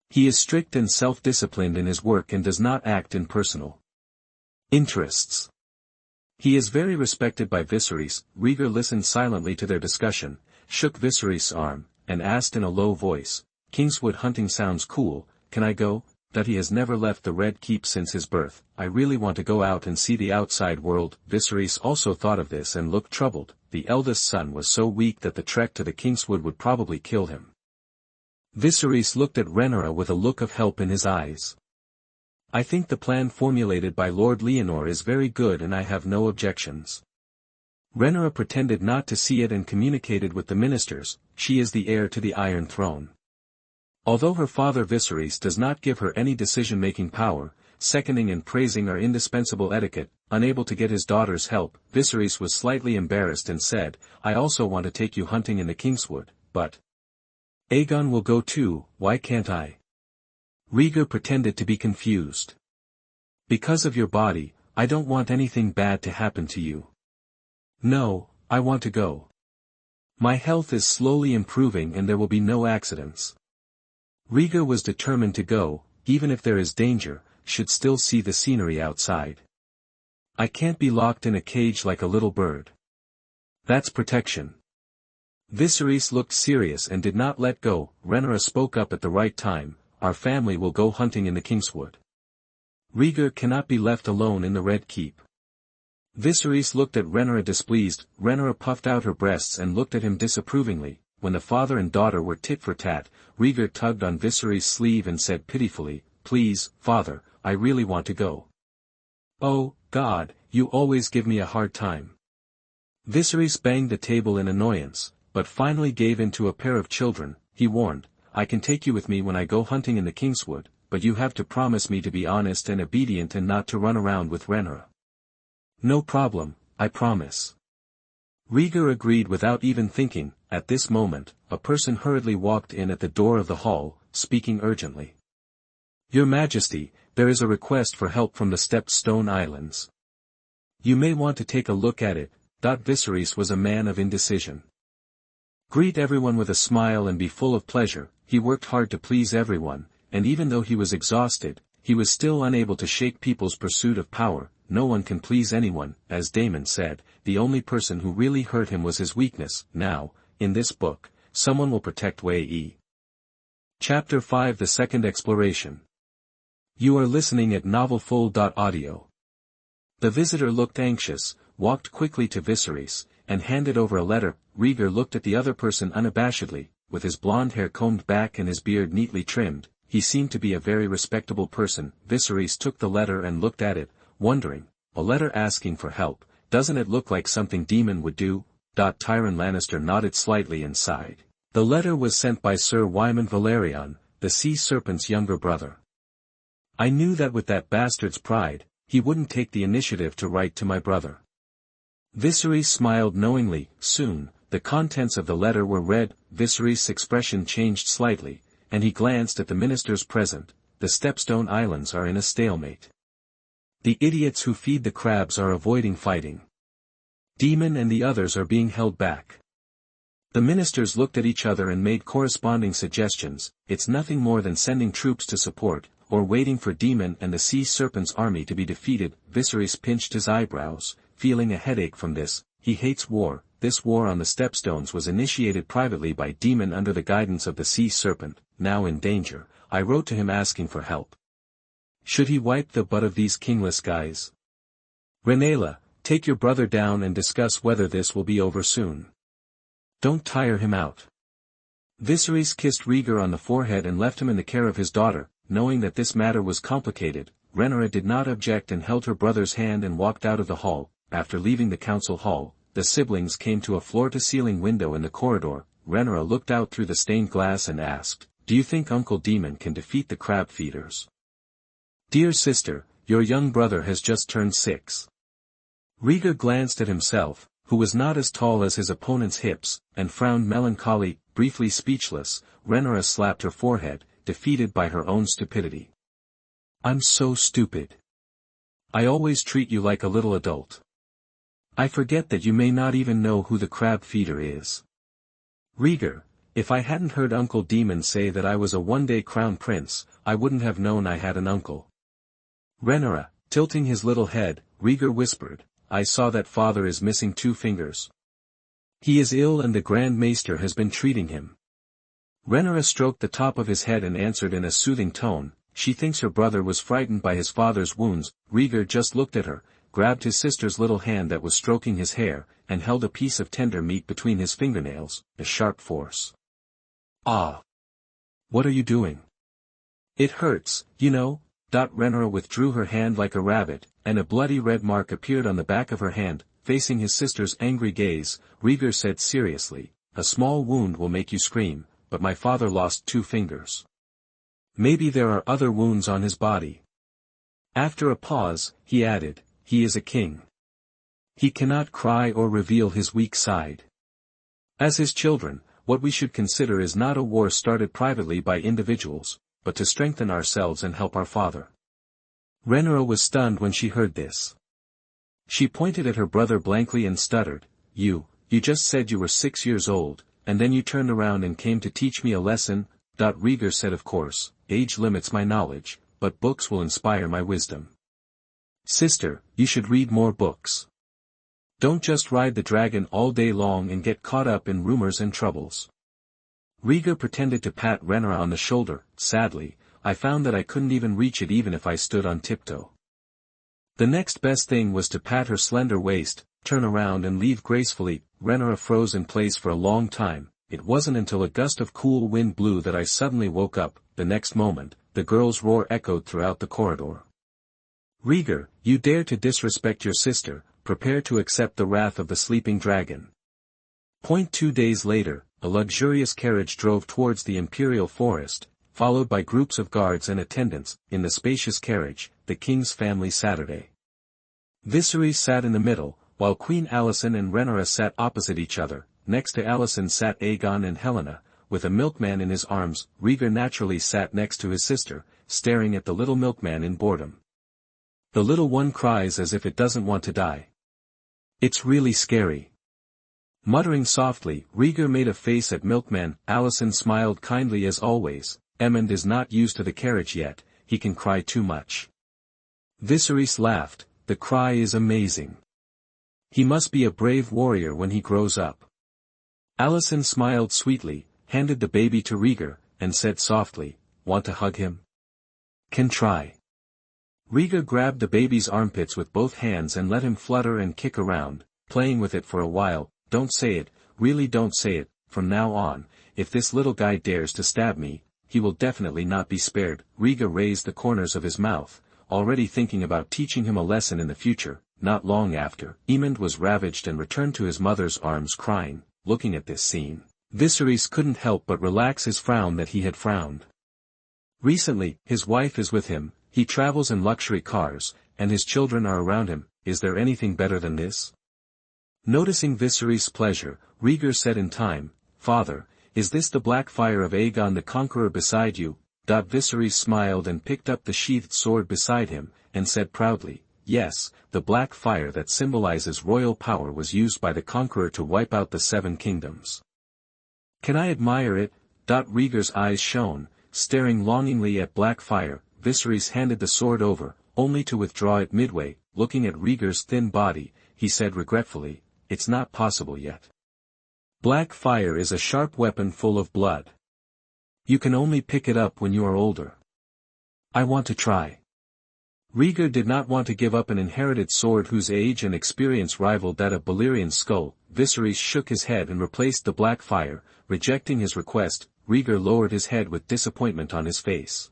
He is strict and self-disciplined in his work and does not act in personal interests. He is very respected by Viserys. Rhaegar listened silently to their discussion, shook Viserys' arm, and asked in a low voice, Kingswood hunting sounds cool, can I go? That he has never left the Red Keep since his birth. I really want to go out and see the outside world. Viserys also thought of this and looked troubled. The eldest son was so weak that the trek to the Kingswood would probably kill him. Viserys looked at Rhaenyra with a look of help in his eyes. I think the plan formulated by Lord Leonor is very good and I have no objections. Rhaenyra pretended not to see it and communicated with the ministers. She is the heir to the Iron Throne. Although her father Viserys does not give her any decision-making power, seconding and praising are indispensable etiquette. Unable to get his daughter's help, Viserys was slightly embarrassed and said, I also want to take you hunting in the Kingswood, but Aegon will go too, why can't I? Rhaegar pretended to be confused. Because of your body, I don't want anything bad to happen to you. No, I want to go. My health is slowly improving and there will be no accidents. Rhaegar was determined to go, even if there is danger, should still see the scenery outside. I can't be locked in a cage like a little bird. That's protection. Viserys looked serious and did not let go. Rhaenyra spoke up at the right time, our family will go hunting in the Kingswood. Rhaegar cannot be left alone in the Red Keep. Viserys looked at Rhaenyra displeased. Rhaenyra puffed out her breasts and looked at him disapprovingly. When the father and daughter were tit for tat, Rhaegar tugged on Viserys' sleeve and said pitifully, Please, father, I really want to go. Oh, God, you always give me a hard time. Viserys banged the table in annoyance, but finally gave in to a pair of children. He warned, I can take you with me when I go hunting in the Kingswood, but you have to promise me to be honest and obedient and not to run around with Rhaenyra. No problem, I promise. Rhaegar agreed without even thinking. At this moment, a person hurriedly walked in at the door of the hall, speaking urgently. Your Majesty, there is a request for help from the Stepstone Islands. You may want to take a look at it. Viserys was a man of indecision. Greet everyone with a smile and be full of pleasure. He worked hard to please everyone, and even though he was exhausted, he was still unable to shake people's pursuit of power. No one can please anyone, as Daemon said. The only person who really hurt him was his weakness. Now, in this book, someone will protect Wei. Chapter 5 The Second Exploration. You are listening at novelfull.audio. The visitor looked anxious, walked quickly to Viserys, and handed over a letter. Rhaegar looked at the other person unabashedly, with his blonde hair combed back and his beard neatly trimmed. He seemed to be a very respectable person. Viserys took the letter and looked at it, wondering, a letter asking for help, doesn't it look like something Daemon would do? Tyrion Lannister nodded slightly and sighed. The letter was sent by Sir Wyman Valerion, the Sea Serpent's younger brother. I knew that with that bastard's pride, he wouldn't take the initiative to write to my brother. Viserys smiled knowingly. Soon, the contents of the letter were read. Viserys' expression changed slightly, and he glanced at the ministers present. The Stepstone Islands are in a stalemate. The idiots who feed the crabs are avoiding fighting. Daemon and the others are being held back. The ministers looked at each other and made corresponding suggestions. It's nothing more than sending troops to support, or waiting for Daemon and the Sea Serpent's army to be defeated. Viserys pinched his eyebrows, feeling a headache from this. He hates war. This war on the Stepstones was initiated privately by Daemon under the guidance of the Sea Serpent. Now in danger, I wrote to him asking for help. Should he wipe the butt of these kingless guys? Rhaegar, take your brother down and discuss whether this will be over soon. Don't tire him out. Viserys kissed Rhaegar on the forehead and left him in the care of his daughter, knowing that this matter was complicated. Rhaenyra did not object and held her brother's hand and walked out of the hall. After leaving the council hall, the siblings came to a floor-to-ceiling window in the corridor. Rhaenyra looked out through the stained glass and asked, "Do you think Uncle Demon can defeat the crab feeders?" "Dear sister, your young brother has just turned 6. Rhaegar glanced at himself, who was not as tall as his opponent's hips, and frowned melancholy. Briefly speechless, Rhaenyra slapped her forehead, defeated by her own stupidity. "I'm so stupid. I always treat you like a little adult. I forget that you may not even know who the crab feeder is. Rhaegar, if I hadn't heard Uncle Demon say that I was a one-day crown prince, I wouldn't have known I had an uncle." Rhaenyra, tilting his little head, Rhaegar whispered, "I saw that father is missing 2 fingers. He is ill and the Grand Maester has been treating him." Rhaenyra stroked the top of his head and answered in a soothing tone, "She thinks her brother was frightened by his father's wounds." Rhaegar just looked at her, grabbed his sister's little hand that was stroking his hair, and held a piece of tender meat between his fingernails, a sharp force. "Ah! What are you doing? It hurts, you know." Rhaenyra withdrew her hand like a rabbit, and a bloody red mark appeared on the back of her hand. Facing his sister's angry gaze, Rhaegar said seriously, "A small wound will make you scream, but my father lost 2 fingers. Maybe there are other wounds on his body." After a pause, he added, "He is a king. He cannot cry or reveal his weak side. As his children, what we should consider is not a war started privately by individuals, but to strengthen ourselves and help our father." Rhaenyra was stunned when she heard this. She pointed at her brother blankly and stuttered, You just said you were 6 years old, and then you turned around and came to teach me a lesson." Rhaegar said, "Of course, age limits my knowledge, but books will inspire my wisdom. Sister, you should read more books. Don't just ride the dragon all day long and get caught up in rumors and troubles." Rhaegar pretended to pat Rhaenyra on the shoulder. "Sadly, I found that I couldn't even reach it even if I stood on tiptoe. The next best thing was to pat her slender waist, turn around and leave gracefully." Rhaenyra froze in place for a long time. "It wasn't until a gust of cool wind blew that I suddenly woke up." The next moment, the girl's roar echoed throughout the corridor. "Rhaegar, you dare to disrespect your sister, prepare to accept the wrath of the sleeping dragon." 2 days later, a luxurious carriage drove towards the imperial forest, followed by groups of guards and attendants. In the spacious carriage, the king's family Saturday. Viserys sat in the middle, while Queen Alicent and Rhaenyra sat opposite each other. Next to Alicent sat Aegon and Helena, with a milkman in his arms. Rhaegar naturally sat next to his sister, staring at the little milkman in boredom. "The little one cries as if it doesn't want to die. It's really scary." Muttering softly, Rhaegar made a face at Milkman. Alicent smiled kindly as always. "Aemond is not used to the carriage yet, he can cry too much." Viserys laughed, "The cry is amazing. He must be a brave warrior when he grows up." Alicent smiled sweetly, handed the baby to Rhaegar, and said softly, "Want to hug him? Can try." Rhaegar grabbed the baby's armpits with both hands and let him flutter and kick around, playing with it for a while. "Don't say it, really don't say it, from now on, if this little guy dares to stab me, he will definitely not be spared." Rhaegar raised the corners of his mouth, already thinking about teaching him a lesson in the future. Not long after, Aemond was ravaged and returned to his mother's arms crying. Looking at this scene, Viserys couldn't help but relax his frown that he had frowned. Recently, his wife is with him, he travels in luxury cars, and his children are around him. Is there anything better than this? Noticing Viserys' pleasure, Rhaegar said in time, "Father, is this the black fire of Aegon the Conqueror beside you?" Viserys smiled and picked up the sheathed sword beside him, and said proudly, "Yes, the black fire that symbolizes royal power was used by the Conqueror to wipe out the 7 kingdoms. Can I admire it?" Rhaegar's eyes shone, staring longingly at black fire. Viserys handed the sword over, only to withdraw it midway. Looking at Rhaegar's thin body, he said regretfully, "It's not possible yet. Black fire is a sharp weapon full of blood. You can only pick it up when you are older. I want to try." Rhaegar did not want to give up an inherited sword whose age and experience rivaled that of Balerion's skull. Viserys shook his head and replaced the black fire, rejecting his request. Rhaegar lowered his head with disappointment on his face.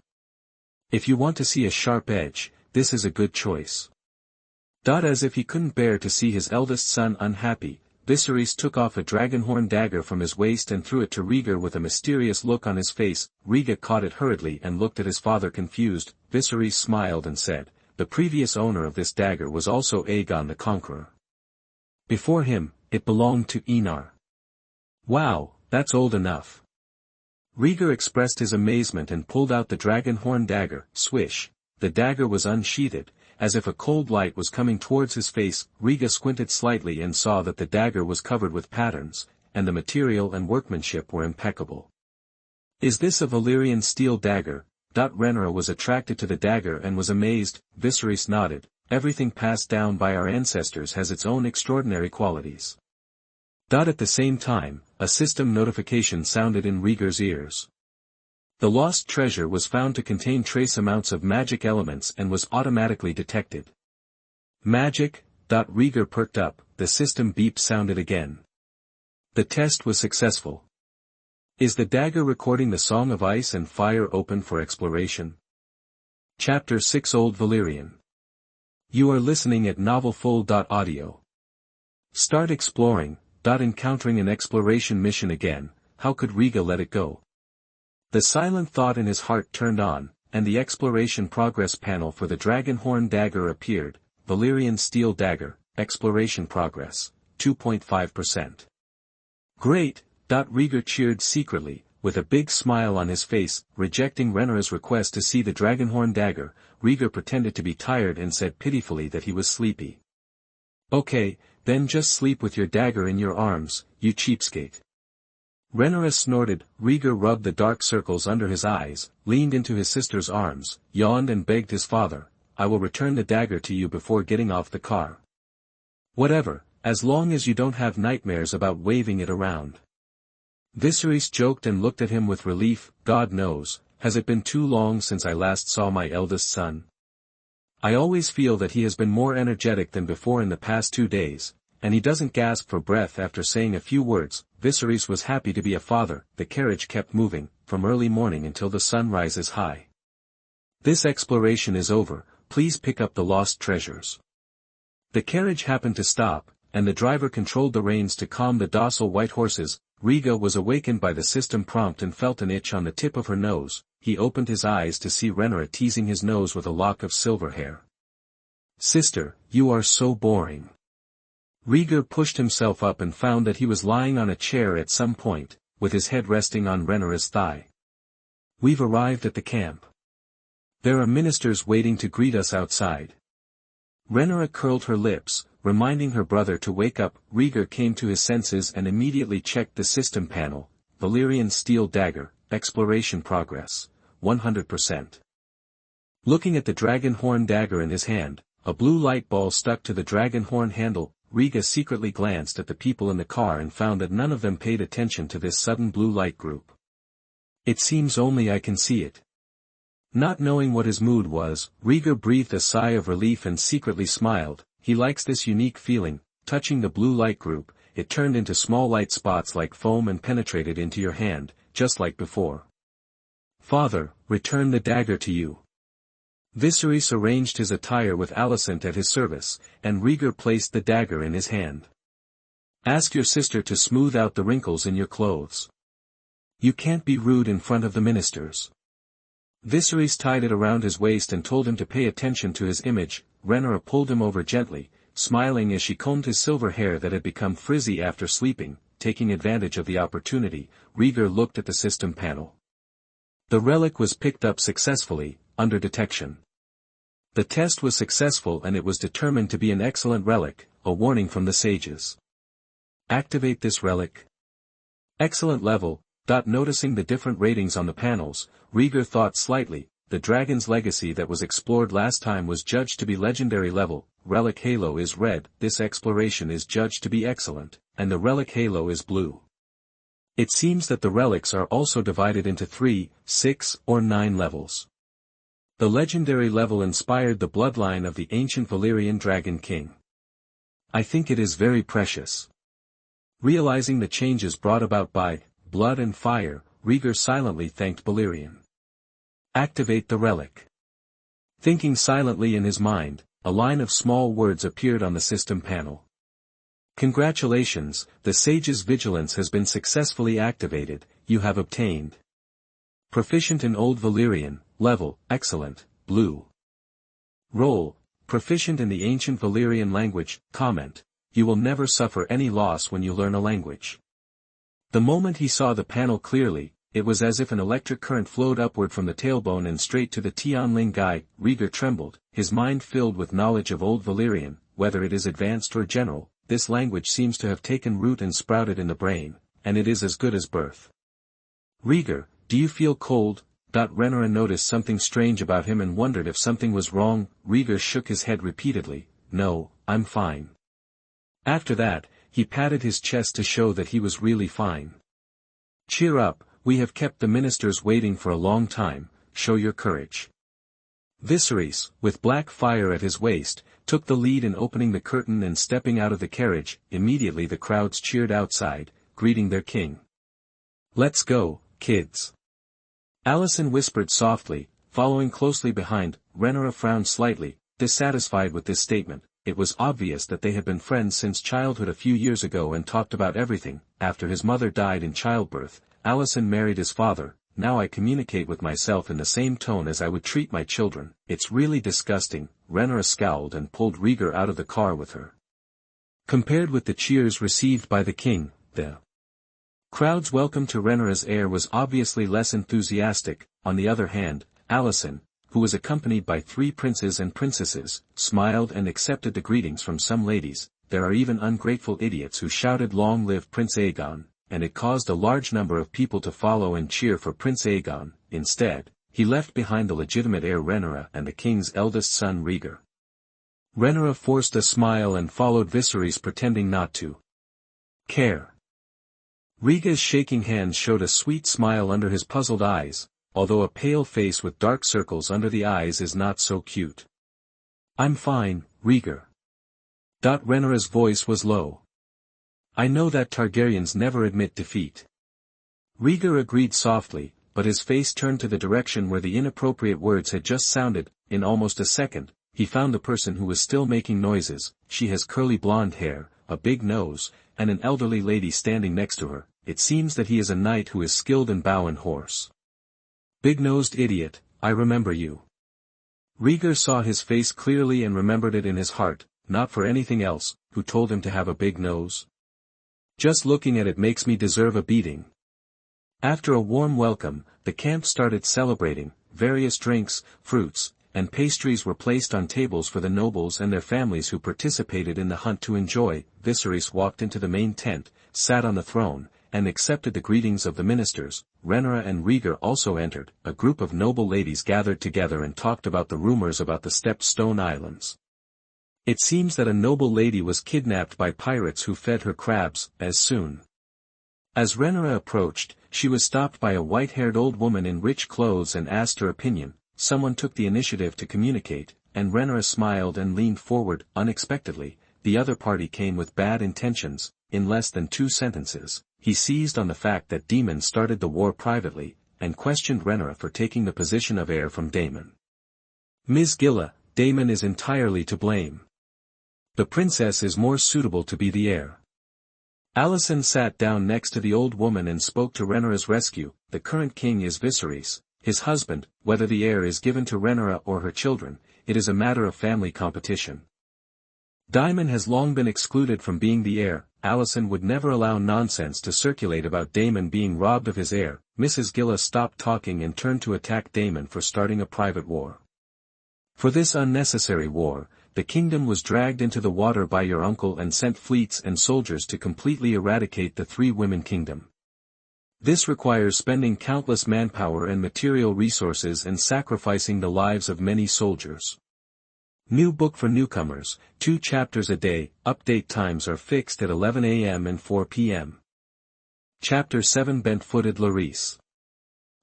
If you want to see a sharp edge, this is a good choice. As if he couldn't bear to see his eldest son unhappy, Viserys took off a dragonhorn dagger from his waist and threw it to Rhaegar with a mysterious look on his face. Rhaegar caught it hurriedly and looked at his father confused. Viserys smiled and said, "The previous owner of this dagger was also Aegon the Conqueror. Before him, it belonged to Enar." "Wow, that's old enough." Rhaegar expressed his amazement and pulled out the dragonhorn dagger. Swish! The dagger was unsheathed, as if a cold light was coming towards his face. Rhaegar squinted slightly and saw that the dagger was covered with patterns, and the material and workmanship were impeccable. "Is this a Valyrian steel dagger?" Rhaenyra was attracted to the dagger and was amazed. Viserys nodded. "Everything passed down by our ancestors has its own extraordinary qualities." At the same time, a system notification sounded in Rhaegar's ears. The lost treasure was found to contain trace amounts of magic elements and was automatically detected. Magic? Rhaegar perked up. The system beep sounded again. The test was successful. Is the dagger recording the Song of Ice and Fire open for exploration? Chapter 6 Old Valyrian. You are listening at novelfull.audio. Start exploring. Encountering an exploration mission again. How could Rhaegar let it go? The silent thought in his heart turned on, and the exploration progress panel for the dragonhorn dagger appeared. Valyrian steel dagger, exploration progress, 2.5%. Great! Rhaegar cheered secretly, with a big smile on his face. Rejecting Rhaenyra's request to see the dragonhorn dagger, Rhaegar pretended to be tired and said pitifully that he was sleepy. "Okay, then just sleep with your dagger in your arms, you cheapskate." Rhaenyra snorted. Rhaegar rubbed the dark circles under his eyes, leaned into his sister's arms, yawned and begged his father, "I will return the dagger to you before getting off the car. Whatever, as long as you don't have nightmares about waving it around." Viserys joked and looked at him with relief. "God knows, has it been too long since I last saw my eldest son? I always feel that he has been more energetic than before in the past 2 days, and he doesn't gasp for breath after saying a few words." Viserys was happy to be a father. The carriage kept moving, from early morning until the sun rises high. "This exploration is over, please pick up the lost treasures." The carriage happened to stop, and the driver controlled the reins to calm the docile white horses. Rhaegar was awakened by the system prompt and felt an itch on the tip of her nose. He opened his eyes to see Rhaenyra teasing his nose with a lock of silver hair. "Sister, you are so boring." Rhaegar pushed himself up and found that he was lying on a chair at some point, with his head resting on Rhaenyra's thigh. "We've arrived at the camp. There are ministers waiting to greet us outside." Rhaenyra curled her lips, reminding her brother to wake up. Rhaegar came to his senses and immediately checked the system panel. Valyrian steel dagger, exploration progress, 100%. Looking at the dragonhorn dagger in his hand, a blue light ball stuck to the dragonhorn handle. Rhaegar secretly glanced at the people in the car and found that none of them paid attention to this sudden blue light group. "It seems only I can see it." Not knowing what his mood was, Rhaegar breathed a sigh of relief and secretly smiled. He likes this unique feeling. Touching the blue light group, it turned into small light spots like foam and penetrated into your hand, just like before. "Father, return the dagger to you." Viserys arranged his attire with Alicent at his service, and Rhaegar placed the dagger in his hand. "Ask your sister to smooth out the wrinkles in your clothes. You can't be rude in front of the ministers." Viserys tied it around his waist and told him to pay attention to his image. Rhaenyra pulled him over gently, smiling as she combed his silver hair that had become frizzy after sleeping. Taking advantage of the opportunity, Rhaegar looked at the system panel. The relic was picked up successfully, under detection. The test was successful and it was determined to be an excellent relic, a warning from the sages. Activate this relic. Excellent level. Noticing the different ratings on the panels, Rhaegar thought slightly. The dragon's legacy that was explored last time was judged to be legendary level. Relic halo is red. This exploration is judged to be excellent, and the relic halo is blue. It seems that the relics are also divided into 3, 6, or 9 levels. The legendary level inspired the bloodline of the ancient Valyrian Dragon King. I think it is very precious. Realizing the changes brought about by blood and fire, Rhaegar silently thanked Balerion. Activate the relic. Thinking silently in his mind, a line of small words appeared on the system panel. Congratulations, the sage's vigilance has been successfully activated, you have obtained. Proficient in Old Valyrian, level, excellent, blue. Role, proficient in the ancient Valyrian language, comment, you will never suffer any loss when you learn a language. The moment he saw the panel clearly, it was as if an electric current flowed upward from the tailbone and straight to the Tianling guy. Rhaegar trembled, his mind filled with knowledge of Old Valyrian, whether it is advanced or general, this language seems to have taken root and sprouted in the brain, and it is as good as birth. Rhaegar, do you feel cold? Rhaegar noticed something strange about him and wondered if something was wrong. Rhaegar shook his head repeatedly, no, I'm fine. After that, he patted his chest to show that he was really fine. Cheer up, we have kept the ministers waiting for a long time, show your courage. Viserys, with black fire at his waist, took the lead in opening the curtain and stepping out of the carriage. Immediately the crowds cheered outside, greeting their king. Let's go, kids. Alicent whispered softly, following closely behind. Rhaegar frowned slightly, dissatisfied with this statement. It was obvious that they had been friends since childhood a few years ago and talked about everything. After his mother died in childbirth, Alicent married his father. Now I communicate with myself in the same tone as I would treat my children. It's really disgusting. Rhaegar scowled and pulled Rhaegar out of the car with her. Compared with the cheers received by the king, the crowd's welcome to Rhaegar's heir was obviously less enthusiastic. On the other hand, Alicent, who was accompanied by 3 princes and princesses, smiled and accepted the greetings from some ladies. There are even ungrateful idiots who shouted "Long live Prince Aegon," and it caused a large number of people to follow and cheer for Prince Aegon. Instead, he left behind the legitimate heir Rhaegar and the king's eldest son Rhaegar. Rhaegar forced a smile and followed Viserys, pretending not to care. Rhaegar's shaking hands showed a sweet smile under his puzzled eyes, although a pale face with dark circles under the eyes is not so cute. I'm fine, Rhaegar. Rhaegar's voice was low. I know that Targaryens never admit defeat. Rhaegar agreed softly, but his face turned to the direction where the inappropriate words had just sounded. In almost a second, he found the person who was still making noises. She has curly blonde hair, a big nose, and an elderly lady standing next to her. It seems that he is a knight who is skilled in bow and horse. Big-nosed idiot, I remember you. Rhaegar saw his face clearly and remembered it in his heart, not for anything else. Who told him to have a big nose? Just looking at it makes me deserve a beating. After a warm welcome, the camp started celebrating. Various drinks, fruits, and pastries were placed on tables for the nobles and their families who participated in the hunt to enjoy. Viserys walked into the main tent, sat on the throne, and accepted the greetings of the ministers. Rhaegar and Rhaegar also entered. A group of noble ladies gathered together and talked about the rumors about the Stepstone Islands. It seems that a noble lady was kidnapped by pirates who fed her crabs. As soon as Rhaegar approached, she was stopped by a white-haired old woman in rich clothes and asked her opinion. Someone took the initiative to communicate, and Rhaegar smiled and leaned forward. Unexpectedly, the other party came with bad intentions. In less than 2 sentences, he seized on the fact that Daemon started the war privately, and questioned Rhaegar for taking the position of heir from Daemon. Ms. Gilla, Daemon is entirely to blame. The princess is more suitable to be the heir. Alicent sat down next to the old woman and spoke to Rhaegar's rescue. The current king is Viserys, his husband. Whether the heir is given to Rhaegar or her children, it is a matter of family competition. Daemon has long been excluded from being the heir. Alicent would never allow nonsense to circulate about Daemon being robbed of his heir. Mrs. Gilla stopped talking and turned to attack Daemon for starting a private war. For this unnecessary war, the kingdom was dragged into the water by your uncle and sent fleets and soldiers to completely eradicate the 3 women kingdom. This requires spending countless manpower and material resources and sacrificing the lives of many soldiers. New book for newcomers, 2 chapters a day. Update times are fixed at 11 a.m. and 4 p.m. Chapter 7 Bent-footed Larisse.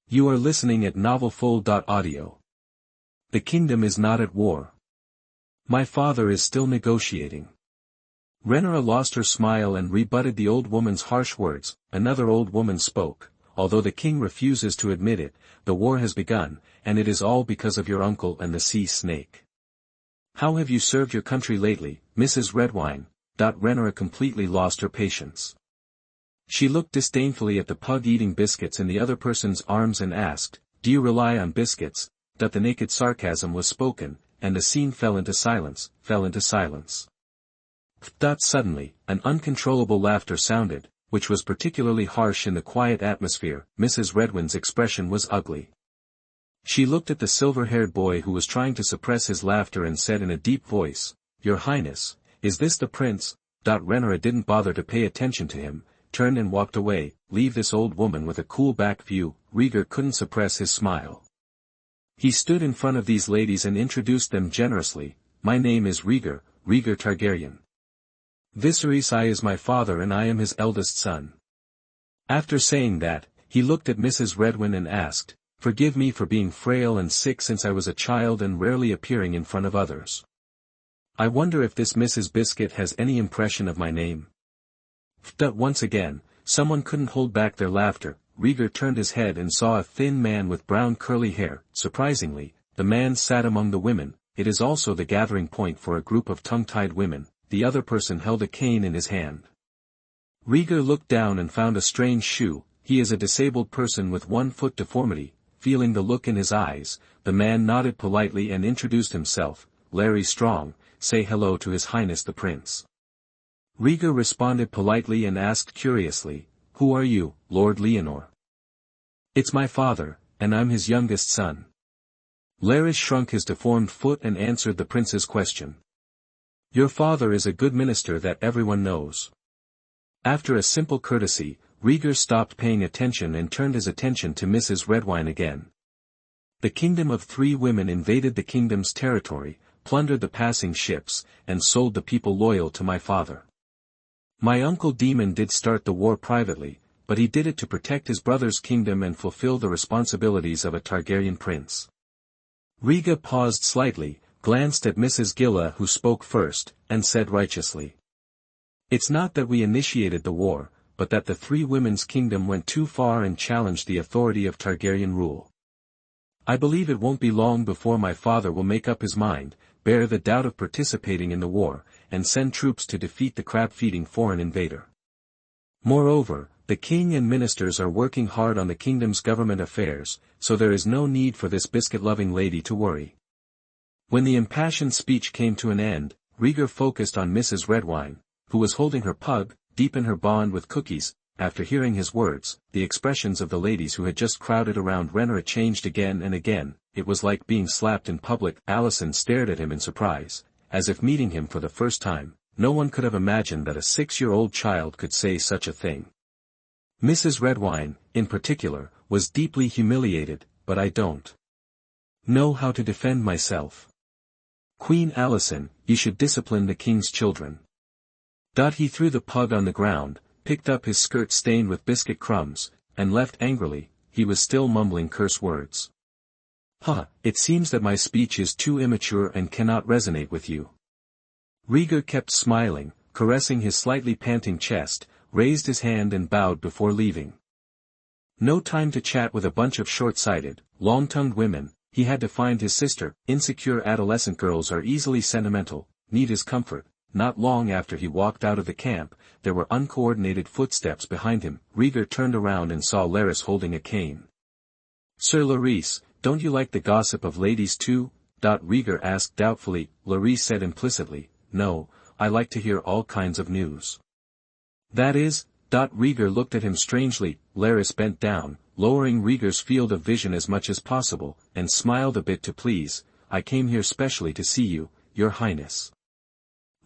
You are listening at novelfull.audio. The kingdom is not at war. My father is still negotiating. Rhaenyra lost her smile and rebutted the old woman's harsh words. Another old woman spoke, although the king refuses to admit it, the war has begun, and it is all because of your uncle and the sea snake. How have you served your country lately, Mrs. Redwine? Rhaenyra completely lost her patience. She looked disdainfully at the pug eating biscuits in the other person's arms and asked, do you rely on biscuits? The naked sarcasm was spoken, and the scene fell into silence. Suddenly, an uncontrollable laughter sounded, which was particularly harsh in the quiet atmosphere. Mrs. Redwine's expression was ugly. She looked at the silver-haired boy who was trying to suppress his laughter and said in a deep voice, Your Highness, is this the prince? Rhaenyra didn't bother to pay attention to him, turned and walked away. Leave this old woman with a cool back view. Rhaegar couldn't suppress his smile. He stood in front of these ladies and introduced them generously. My name is Rhaegar, Rhaegar Targaryen. Viserys I is my father and I am his eldest son. After saying that, he looked at Mrs. Redwine and asked, Forgive me for being frail and sick since I was a child and rarely appearing in front of others. I wonder if this Mrs. Biscuit has any impression of my name. Once again, someone couldn't hold back their laughter. Rhaegar turned his head and saw a thin man with brown curly hair. Surprisingly, the man sat among the women. It is also the gathering point for a group of tongue-tied women. The other person held a cane in his hand. Rhaegar looked down and found a strange shoe. He is a disabled person with 1-foot deformity. Feeling the look in his eyes, the man nodded politely and introduced himself. Larry Strong, say hello to His Highness the Prince. Rhaegar responded politely and asked curiously, Who are you, Lord Leonor? It's my father, and I'm his youngest son. Larisse shrunk his deformed foot and answered the prince's question. Your father is a good minister that everyone knows. After a simple courtesy, Rhaegar stopped paying attention and turned his attention to Mrs. Redwine again. The kingdom of 3 women invaded the kingdom's territory, plundered the passing ships, and sold the people loyal to my father. My uncle Daemon did start the war privately, but he did it to protect his brother's kingdom and fulfill the responsibilities of a Targaryen prince. Rhaegar paused slightly, glanced at Mrs. Gilla who spoke first, and said righteously. It's not that we initiated the war, but that the 3 women's kingdom went too far and challenged the authority of Targaryen rule. I believe it won't be long before my father will make up his mind, bear the doubt of participating in the war, and send troops to defeat the crab-feeding foreign invader. Moreover, the king and ministers are working hard on the kingdom's government affairs, so there is no need for this biscuit-loving lady to worry. When the impassioned speech came to an end, Rhaegar focused on Mrs. Redwine, who was holding her pug, deep in her bond with cookies. After hearing his words, the expressions of the ladies who had just crowded around Rhaenyra changed again and again. It was like being slapped in public. Alicent stared at him in surprise, as if meeting him for the first time. No one could have imagined that a 6-year-old child could say such a thing. Mrs. Redwine, in particular, was deeply humiliated, but I don't know how to defend myself. Queen Alicent, you should discipline the king's children. He threw the pug on the ground, picked up his skirt stained with biscuit crumbs, and left angrily. He was still mumbling curse words. It seems that my speech is too immature and cannot resonate with you. Rhaegar kept smiling, caressing his slightly panting chest, raised his hand and bowed before leaving. No time to chat with a bunch of short-sighted, long-tongued women. He had to find his sister. Insecure adolescent girls are easily sentimental, need his comfort. Not long after he walked out of the camp, there were uncoordinated footsteps behind him. Rhaegar turned around and saw Larisse holding a cane. Sir Larisse, don't you like the gossip of ladies too? Rhaegar asked doubtfully. Larisse said implicitly, No, I like to hear all kinds of news. That is? Rhaegar looked at him strangely. Larisse bent down, lowering Rhaegar's field of vision as much as possible, and smiled a bit to please. I came here specially to see you, Your Highness.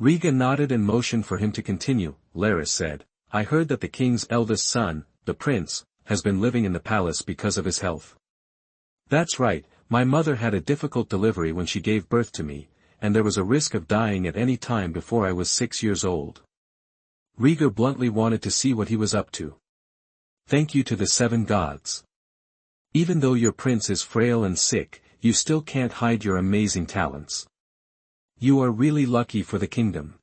Rhaegar nodded and motioned for him to continue. Larisse said, I heard that the king's eldest son, the prince, has been living in the palace because of his health. That's right, my mother had a difficult delivery when she gave birth to me, and there was a risk of dying at any time before I was 6 years old. Rhaegar bluntly wanted to see what he was up to. Thank you to the 7 gods. Even though your prince is frail and sick, you still can't hide your amazing talents. You are really lucky for the kingdom.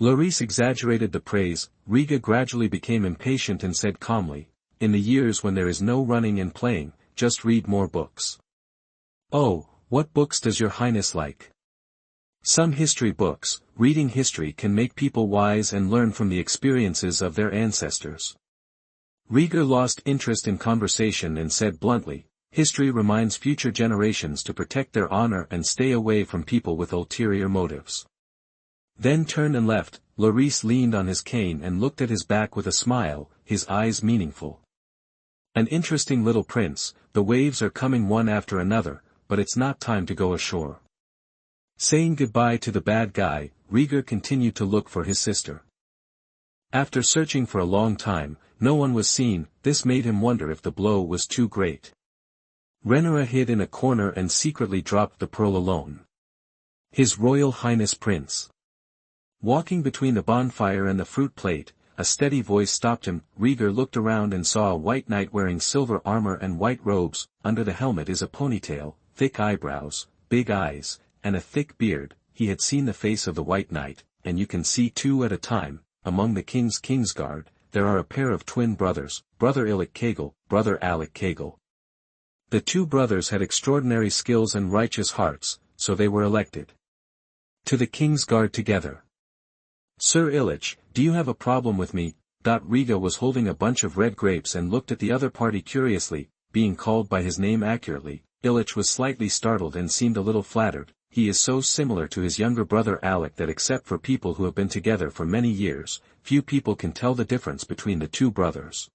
Larisse exaggerated the praise. Rhaegar gradually became impatient and said calmly, in the years when there is no running and playing, just read more books. Oh, what books does your highness like? Some history books. Reading history can make people wise and learn from the experiences of their ancestors. Rhaegar lost interest in conversation and said bluntly, history reminds future generations to protect their honor and stay away from people with ulterior motives. Then turned and left. Larisse leaned on his cane and looked at his back with a smile, his eyes meaningful. An interesting little prince. The waves are coming one after another, but it's not time to go ashore. Saying goodbye to the bad guy, Rhaegar continued to look for his sister. After searching for a long time, no one was seen. This made him wonder if the blow was too great. Rhaegar hid in a corner and secretly dropped the pearl alone. His Royal Highness Prince. Walking between the bonfire and the fruit plate, a steady voice stopped him. Rhaegar looked around and saw a white knight wearing silver armor and white robes. Under the helmet is a ponytail, thick eyebrows, big eyes, and a thick beard. He had seen the face of the white knight, and you can see two at a time. Among the king's Kingsguard, there are a pair of twin brothers, brother Illic Cagle, brother Alec Cagle. The two brothers had extraordinary skills and righteous hearts, so they were elected to the Kingsguard together. Sir Illich, do you have a problem with me? Rhaegar was holding a bunch of red grapes and looked at the other party curiously, being called by his name accurately. Illich was slightly startled and seemed a little flattered. He is so similar to his younger brother Alec that except for people who have been together for many years, few people can tell the difference between the two brothers.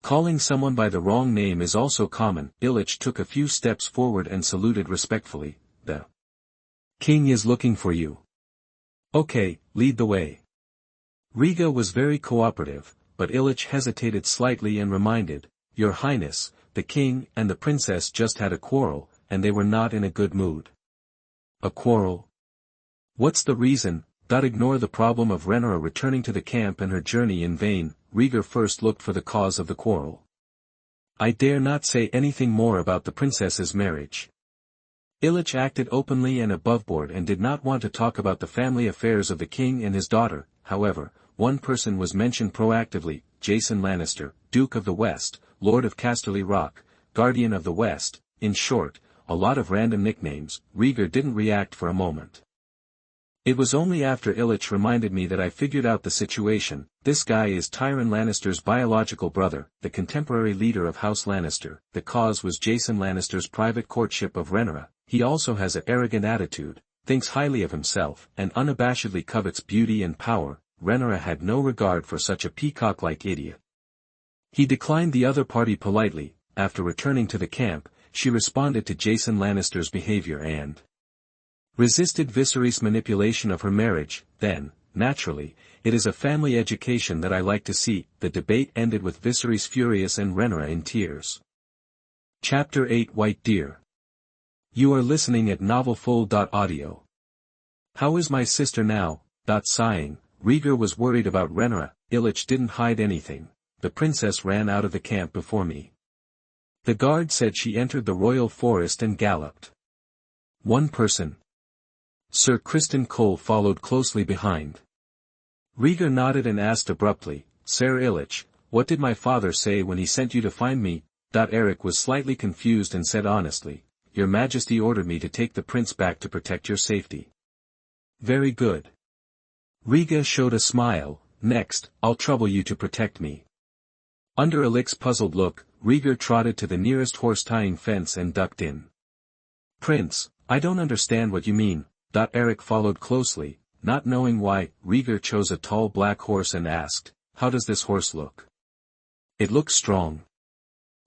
Calling someone by the wrong name is also common. Illich took a few steps forward and saluted respectfully. The king is looking for you. Okay, lead the way. Rhaegar was very cooperative, but Illich hesitated slightly and reminded, Your Highness, the king and the princess just had a quarrel, and they were not in a good mood. A quarrel? What's the reason? Ignore the problem of Rhaegar returning to the camp and her journey in vain. Rhaegar first looked for the cause of the quarrel. I dare not say anything more about the princess's marriage. Illich acted openly and aboveboard and did not want to talk about the family affairs of the king and his daughter. However, one person was mentioned proactively, Jason Lannister, Duke of the West, Lord of Casterly Rock, Guardian of the West. In short, a lot of random nicknames. Rhaegar didn't react for a moment. It was only after Illich reminded me that I figured out the situation. This guy is Tyrion Lannister's biological brother, the contemporary leader of House Lannister. The cause was Jason Lannister's private courtship of Rhaegar. He also has an arrogant attitude, thinks highly of himself, and unabashedly covets beauty and power. Rhaegar had no regard for such a peacock-like idiot. He declined the other party politely. After returning to the camp, she responded to Jason Lannister's behavior and resisted Viserys' manipulation of her marriage. Then, naturally, it is a family education that I like to see. The debate ended with Viserys furious and Rhaegar in tears. Chapter 8 White Deer. You are listening at novelfull.audio. How is my sister now? Sighing, Rhaegar was worried about Rhaegar. Illich didn't hide anything. The princess ran out of the camp before me. The guard said she entered the royal forest and galloped. One person. Sir Criston Cole followed closely behind. Rhaegar nodded and asked abruptly, Sir Illich, what did my father say when he sent you to find me? Eric was slightly confused and said honestly, Your Majesty ordered me to take the prince back to protect your safety. Very good. Rhaegar showed a smile. Next, I'll trouble you to protect me. Under Illich's puzzled look, Rhaegar trotted to the nearest horse-tying fence and ducked in. Prince, I don't understand what you mean. Eric followed closely, not knowing why. Rhaegar chose a tall black horse and asked, How does this horse look? It looks strong.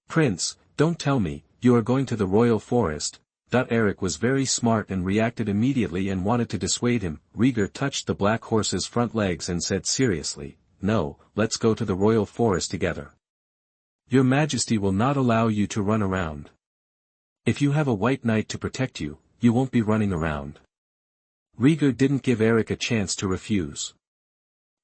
Prince, don't tell me, you are going to the royal forest. Eric was very smart and reacted immediately and wanted to dissuade him. Rhaegar touched the black horse's front legs and said seriously, No, let's go to the royal forest together. Your Majesty will not allow you to run around. If you have a white knight to protect you, you won't be running around. Rhaegar didn't give Eric a chance to refuse.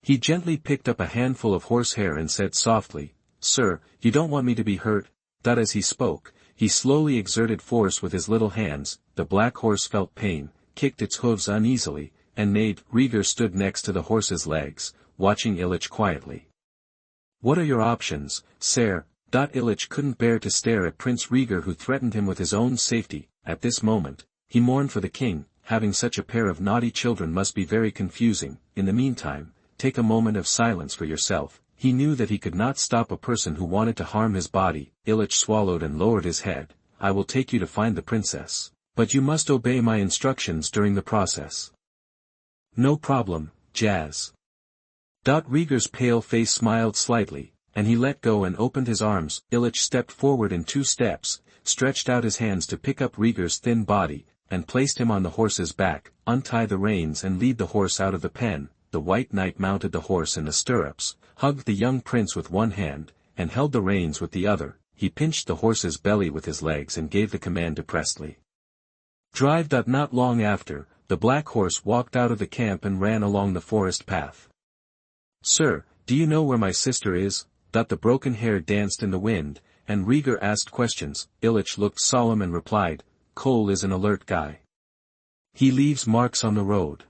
He gently picked up a handful of horsehair and said softly, Sir, you don't want me to be hurt? As he spoke, he slowly exerted force with his little hands. The black horse felt pain, kicked its hooves uneasily, and neighed. Rhaegar stood next to the horse's legs, watching Illich quietly. "What are your options, sire?" Illich couldn't bear to stare at Prince Rhaegar, who threatened him with his own safety. At this moment, he mourned for the king. Having such a pair of naughty children must be very confusing. In the meantime, take a moment of silence for yourself. He knew that he could not stop a person who wanted to harm his body. Illich swallowed and lowered his head. "I will take you to find the princess. But you must obey my instructions during the process." "No problem, Jazz." Rhaegar's pale face smiled slightly, and he let go and opened his arms. Illich stepped forward in 2 steps, stretched out his hands to pick up Rhaegar's thin body, and placed him on the horse's back. "Untie the reins and lead the horse out of the pen." The White Knight mounted the horse in the stirrups, hugged the young prince with one hand, and held the reins with the other. He pinched the horse's belly with his legs and gave the command to Presley. "Drive." Not long after, the black horse walked out of the camp and ran along the forest path. "Sir, do you know where my sister is?" The broken hair danced in the wind, and Rhaegar asked questions. Illich looked solemn and replied, "Cole is an alert guy. He leaves marks on the road."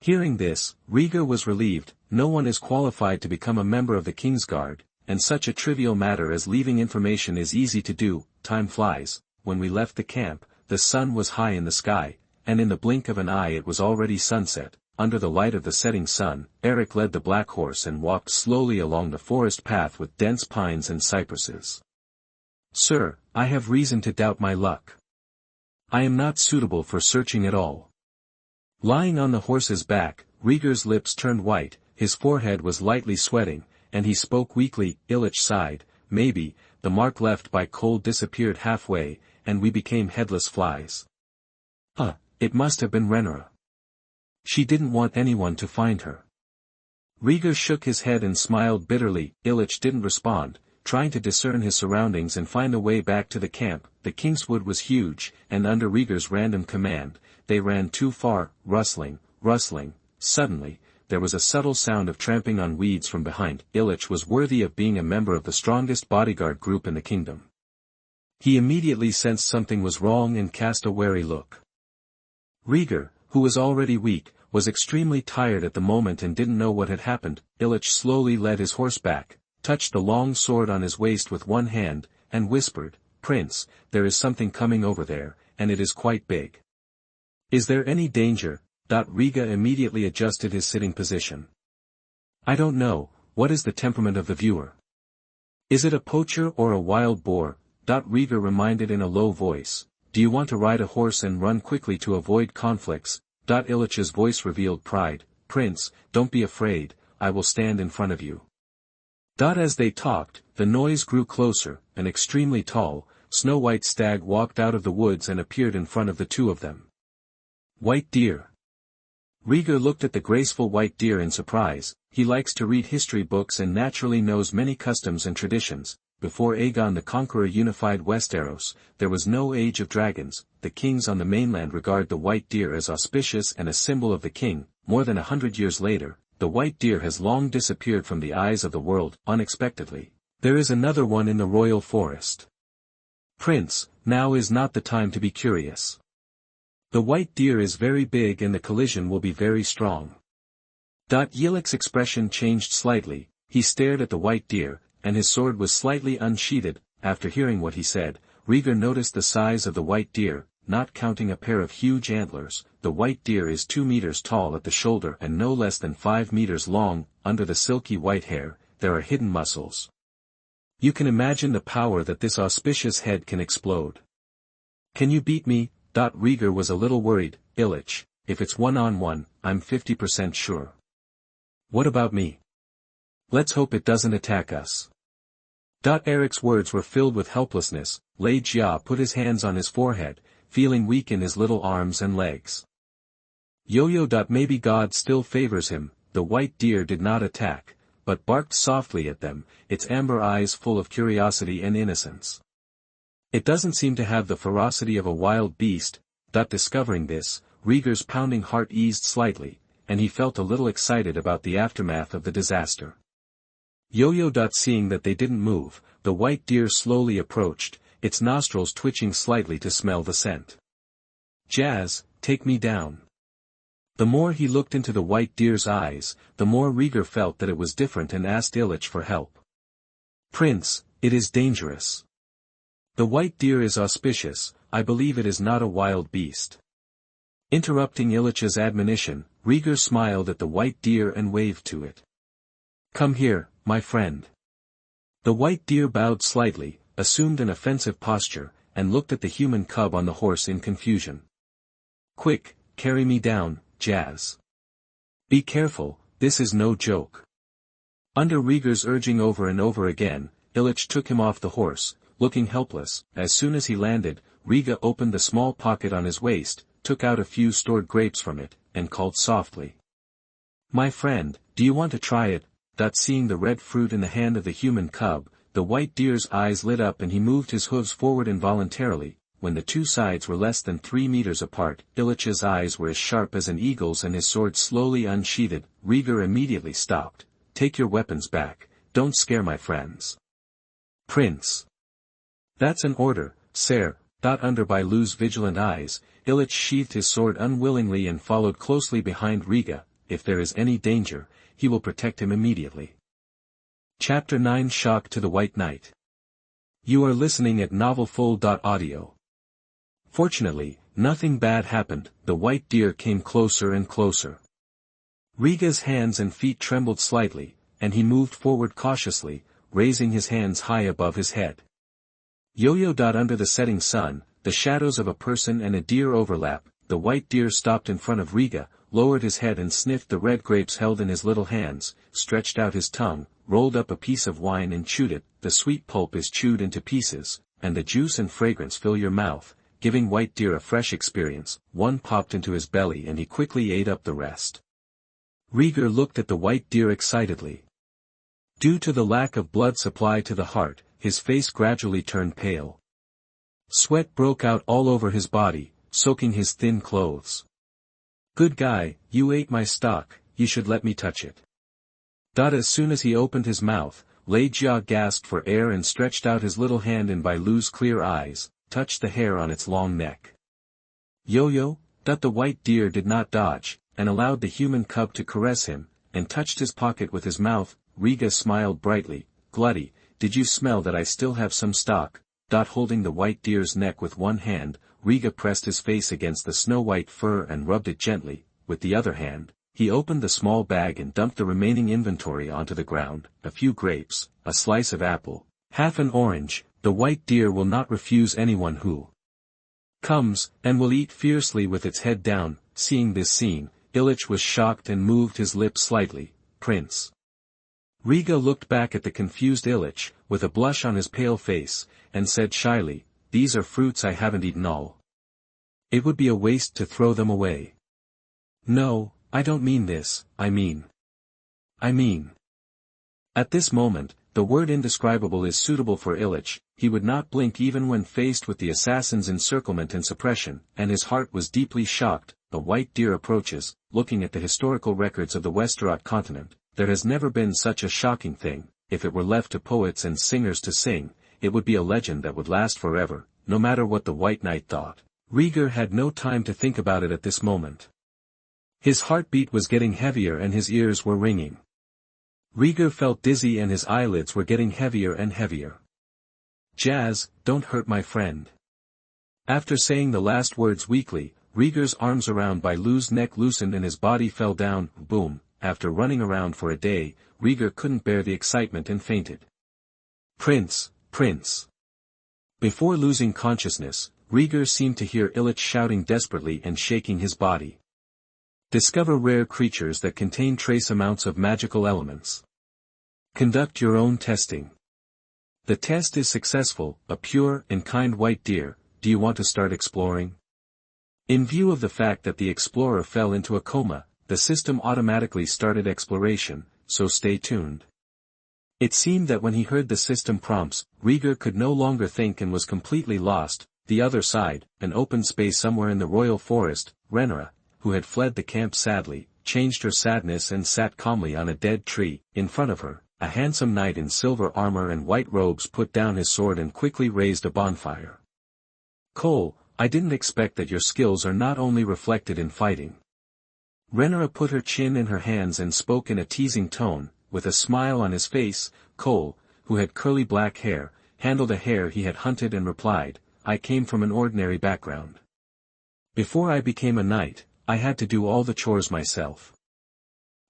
Hearing this, Rhaegar was relieved. No one is qualified to become a member of the Kingsguard, and such a trivial matter as leaving information is easy to do. Time flies. When we left the camp, the sun was high in the sky, and in the blink of an eye it was already sunset. Under the light of the setting sun, Eric led the black horse and walked slowly along the forest path with dense pines and cypresses. "Sir, I have reason to doubt my luck. I am not suitable for searching at all." Lying on the horse's back, Rhaegar's lips turned white, his forehead was lightly sweating, and he spoke weakly. Illich sighed. "Maybe, the mark left by Cole disappeared halfway, and we became headless flies. It must have been Rhaenyra. She didn't want anyone to find her." Rhaegar shook his head and smiled bitterly. Illich didn't respond, trying to discern his surroundings and find a way back to the camp. The Kingswood was huge, and under Rhaegar's random command, they ran too far. Rustling. Suddenly, there was a subtle sound of tramping on weeds from behind. Illich was worthy of being a member of the strongest bodyguard group in the kingdom. He immediately sensed something was wrong and cast a wary look. Rhaegar, who was already weak, was extremely tired at the moment and didn't know what had happened. Illich slowly led his horse back, touched the long sword on his waist with one hand, and whispered, "Prince, there is something coming over there, and it is quite big. Is there any danger?" Rhaegar immediately adjusted his sitting position. "I don't know. What is the temperament of the viewer? Is it a poacher or a wild boar?" Rhaegar reminded in a low voice. "Do you want to ride a horse and run quickly to avoid conflicts?" Illich's voice revealed pride. "Prince, don't be afraid, I will stand in front of you." As they talked, the noise grew closer. An extremely tall, snow-white stag walked out of the woods and appeared in front of the two of them. "White deer." Rhaegar looked at the graceful white deer in surprise. He likes to read history books and naturally knows many customs and traditions. Before Aegon the Conqueror unified Westeros, there was no age of dragons. The kings on the mainland regard the white deer as auspicious and a symbol of the king. More than 100 years later, the white deer has long disappeared from the eyes of the world. Unexpectedly, there is another one in the royal forest. "Prince, now is not the time to be curious. The white deer is very big and the collision will be very strong." Yillich's expression changed slightly. He stared at the white deer, and his sword was slightly unsheathed. After hearing what he said, Rhaegar noticed the size of the white deer. Not counting a pair of huge antlers, the white deer is 2 meters tall at the shoulder and no less than 5 meters long. Under the silky white hair, there are hidden muscles. You can imagine the power that this auspicious head can explode. "Can you beat me?" Rhaegar was a little worried. "Illich, if it's one-on-one, I'm 50% sure. What about me? Let's hope it doesn't attack us." Eric's words were filled with helplessness. Lei Jia put his hands on his forehead, feeling weak in his little arms and legs. Yo-Yo. Maybe God still favors him. The white deer did not attack, but barked softly at them, its amber eyes full of curiosity and innocence. It doesn't seem to have the ferocity of a wild beast. Discovering this, Rhaegar's pounding heart eased slightly, and he felt a little excited about the aftermath of the disaster. Yo-Yo. Seeing that they didn't move, the white deer slowly approached, its nostrils twitching slightly to smell the scent. "Jazz, take me down." The more he looked into the white deer's eyes, the more Rhaegar felt that it was different and asked Illich for help. "Prince, it is dangerous. The white deer is auspicious, I believe it is not a wild beast." Interrupting Illich's admonition, Rhaegar smiled at the white deer and waved to it. "Come here, my friend." The white deer bowed slightly, assumed an offensive posture, and looked at the human cub on the horse in confusion. "Quick, carry me down, Jazz. Be careful, this is no joke." Under Rhaegar's urging over and over again, Illich took him off the horse, looking helpless. As soon as he landed, Rhaegar opened the small pocket on his waist, took out a few stored grapes from it, and called softly. "My friend, do you want to try it?" Seeing the red fruit in the hand of the human cub, the white deer's eyes lit up and he moved his hooves forward involuntarily. When the two sides were less than 3 meters apart, Illich's eyes were as sharp as an eagle's and his sword slowly unsheathed. Rhaegar immediately stopped. "Take your weapons back, don't scare my friends." "Prince." "That's an order, sire." Under Bailu's vigilant eyes, Illich sheathed his sword unwillingly and followed closely behind Rhaegar. If there is any danger, he will protect him immediately. Chapter 9 Shock to the White Knight. You are listening at novelfull.audio. Fortunately, nothing bad happened. The white deer came closer and closer. Rhaegar's hands and feet trembled slightly, and he moved forward cautiously, raising his hands high above his head. Yo-yo. Under the setting sun, the shadows of a person and a deer overlap. The white deer stopped in front of Rhaegar, lowered his head and sniffed the red grapes held in his little hands, stretched out his tongue, rolled up a piece of wine and chewed it. The sweet pulp is chewed into pieces, and the juice and fragrance fill your mouth, giving white deer a fresh experience. One popped into his belly and he quickly ate up the rest. Rhaegar looked at the white deer excitedly. Due to the lack of blood supply to the heart, his face gradually turned pale. Sweat broke out all over his body, soaking his thin clothes. "Good guy, you ate my stock, you should let me touch it." As soon as he opened his mouth, Rhaegar gasped for air and stretched out his little hand in Bailu's clear eyes, touched the hair on its long neck. Yo-yo. The white deer did not dodge, and allowed the human cub to caress him, and touched his pocket with his mouth. Rhaegar smiled brightly. "Glutty, did you smell that I still have some stock?" Holding the white deer's neck with one hand, Rhaegar pressed his face against the snow-white fur and rubbed it gently. With the other hand, he opened the small bag and dumped the remaining inventory onto the ground. A few grapes, a slice of apple, half an orange. The white deer will not refuse anyone who comes, and will eat fiercely with its head down. Seeing this scene, Illich was shocked and moved his lips slightly. "Prince." Rhaegar looked back at the confused Illich, with a blush on his pale face, and said shyly, "These are fruits I haven't eaten all. It would be a waste to throw them away." "No, I don't mean this, I mean. At this moment, the word indescribable is suitable for Illich. He would not blink even when faced with the assassin's encirclement and suppression, and his heart was deeply shocked. The white deer approaches. Looking at the historical records of the Westeros continent, there has never been such a shocking thing. If it were left to poets and singers to sing, it would be a legend that would last forever, no matter what the White Knight thought. Rhaegar had no time to think about it at this moment. His heartbeat was getting heavier and his ears were ringing. Rhaegar felt dizzy and his eyelids were getting heavier and heavier. "Jazz, don't hurt my friend." After saying the last words weakly, Rhaegar's arms around Bailu's neck loosened and his body fell down. Boom. After running around for a day, Rhaegar couldn't bear the excitement and fainted. "Prince, Prince." Before losing consciousness, Rhaegar seemed to hear Illich shouting desperately and shaking his body. Discover rare creatures that contain trace amounts of magical elements. Conduct your own testing. The test is successful. A pure and kind white deer. Do you want to start exploring? In view of the fact that the explorer fell into a coma, the system automatically started exploration, so stay tuned. It seemed that when he heard the system prompts, Rhaegar could no longer think and was completely lost. The other side, an open space somewhere in the royal forest, Rhaenyra, who had fled the camp sadly, changed her sadness and sat calmly on a dead tree. In front of her, a handsome knight in silver armor and white robes put down his sword and quickly raised a bonfire. "Cole, I didn't expect that your skills are not only reflected in fighting." Rhaenyra put her chin in her hands and spoke in a teasing tone, with a smile on his face. Cole, who had curly black hair, handled a hare he had hunted and replied, "I came from an ordinary background. Before I became a knight, I had to do all the chores myself.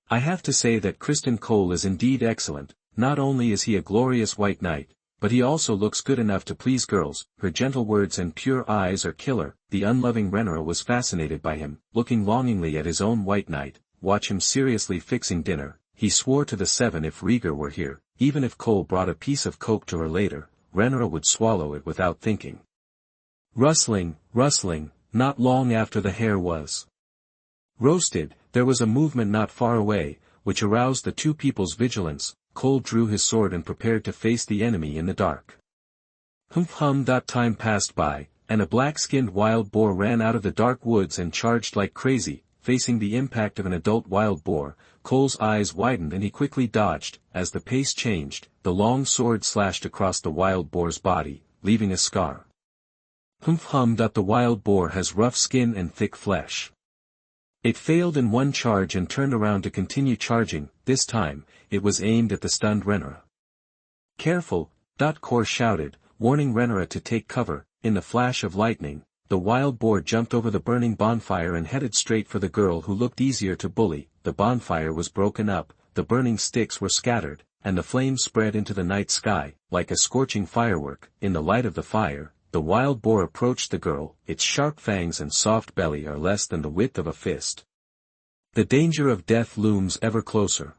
I have to say that Criston Cole is indeed excellent. Not only is he a glorious white knight, but he also looks good enough to please girls." Her gentle words and pure eyes are killer. The unloving Rhaenyra was fascinated by him, looking longingly at his own white knight. Watch him seriously fixing dinner. He swore to the seven if Rhaegar were here, even if Cole brought a piece of coke to her later, Rhaenyra would swallow it without thinking. Rustling, rustling, not long after the hare was roasted, there was a movement not far away, which aroused the two people's vigilance. Cole drew his sword and prepared to face the enemy in the dark. Time passed by, and a black-skinned wild boar ran out of the dark woods and charged like crazy. Facing the impact of an adult wild boar, Cole's eyes widened and he quickly dodged. As the pace changed, the long sword slashed across the wild boar's body, leaving a scar. The wild boar has rough skin and thick flesh. It failed in one charge and turned around to continue charging. This time, it was aimed at the stunned Rhaenyra. "Careful!" Cor shouted, warning Rhaenyra to take cover. In the flash of lightning, the wild boar jumped over the burning bonfire and headed straight for the girl who looked easier to bully. The bonfire was broken up, the burning sticks were scattered, and the flames spread into the night sky, like a scorching firework. In the light of the fire, the wild boar approached the girl. Its sharp fangs and soft belly are less than the width of a fist. The danger of death looms ever closer.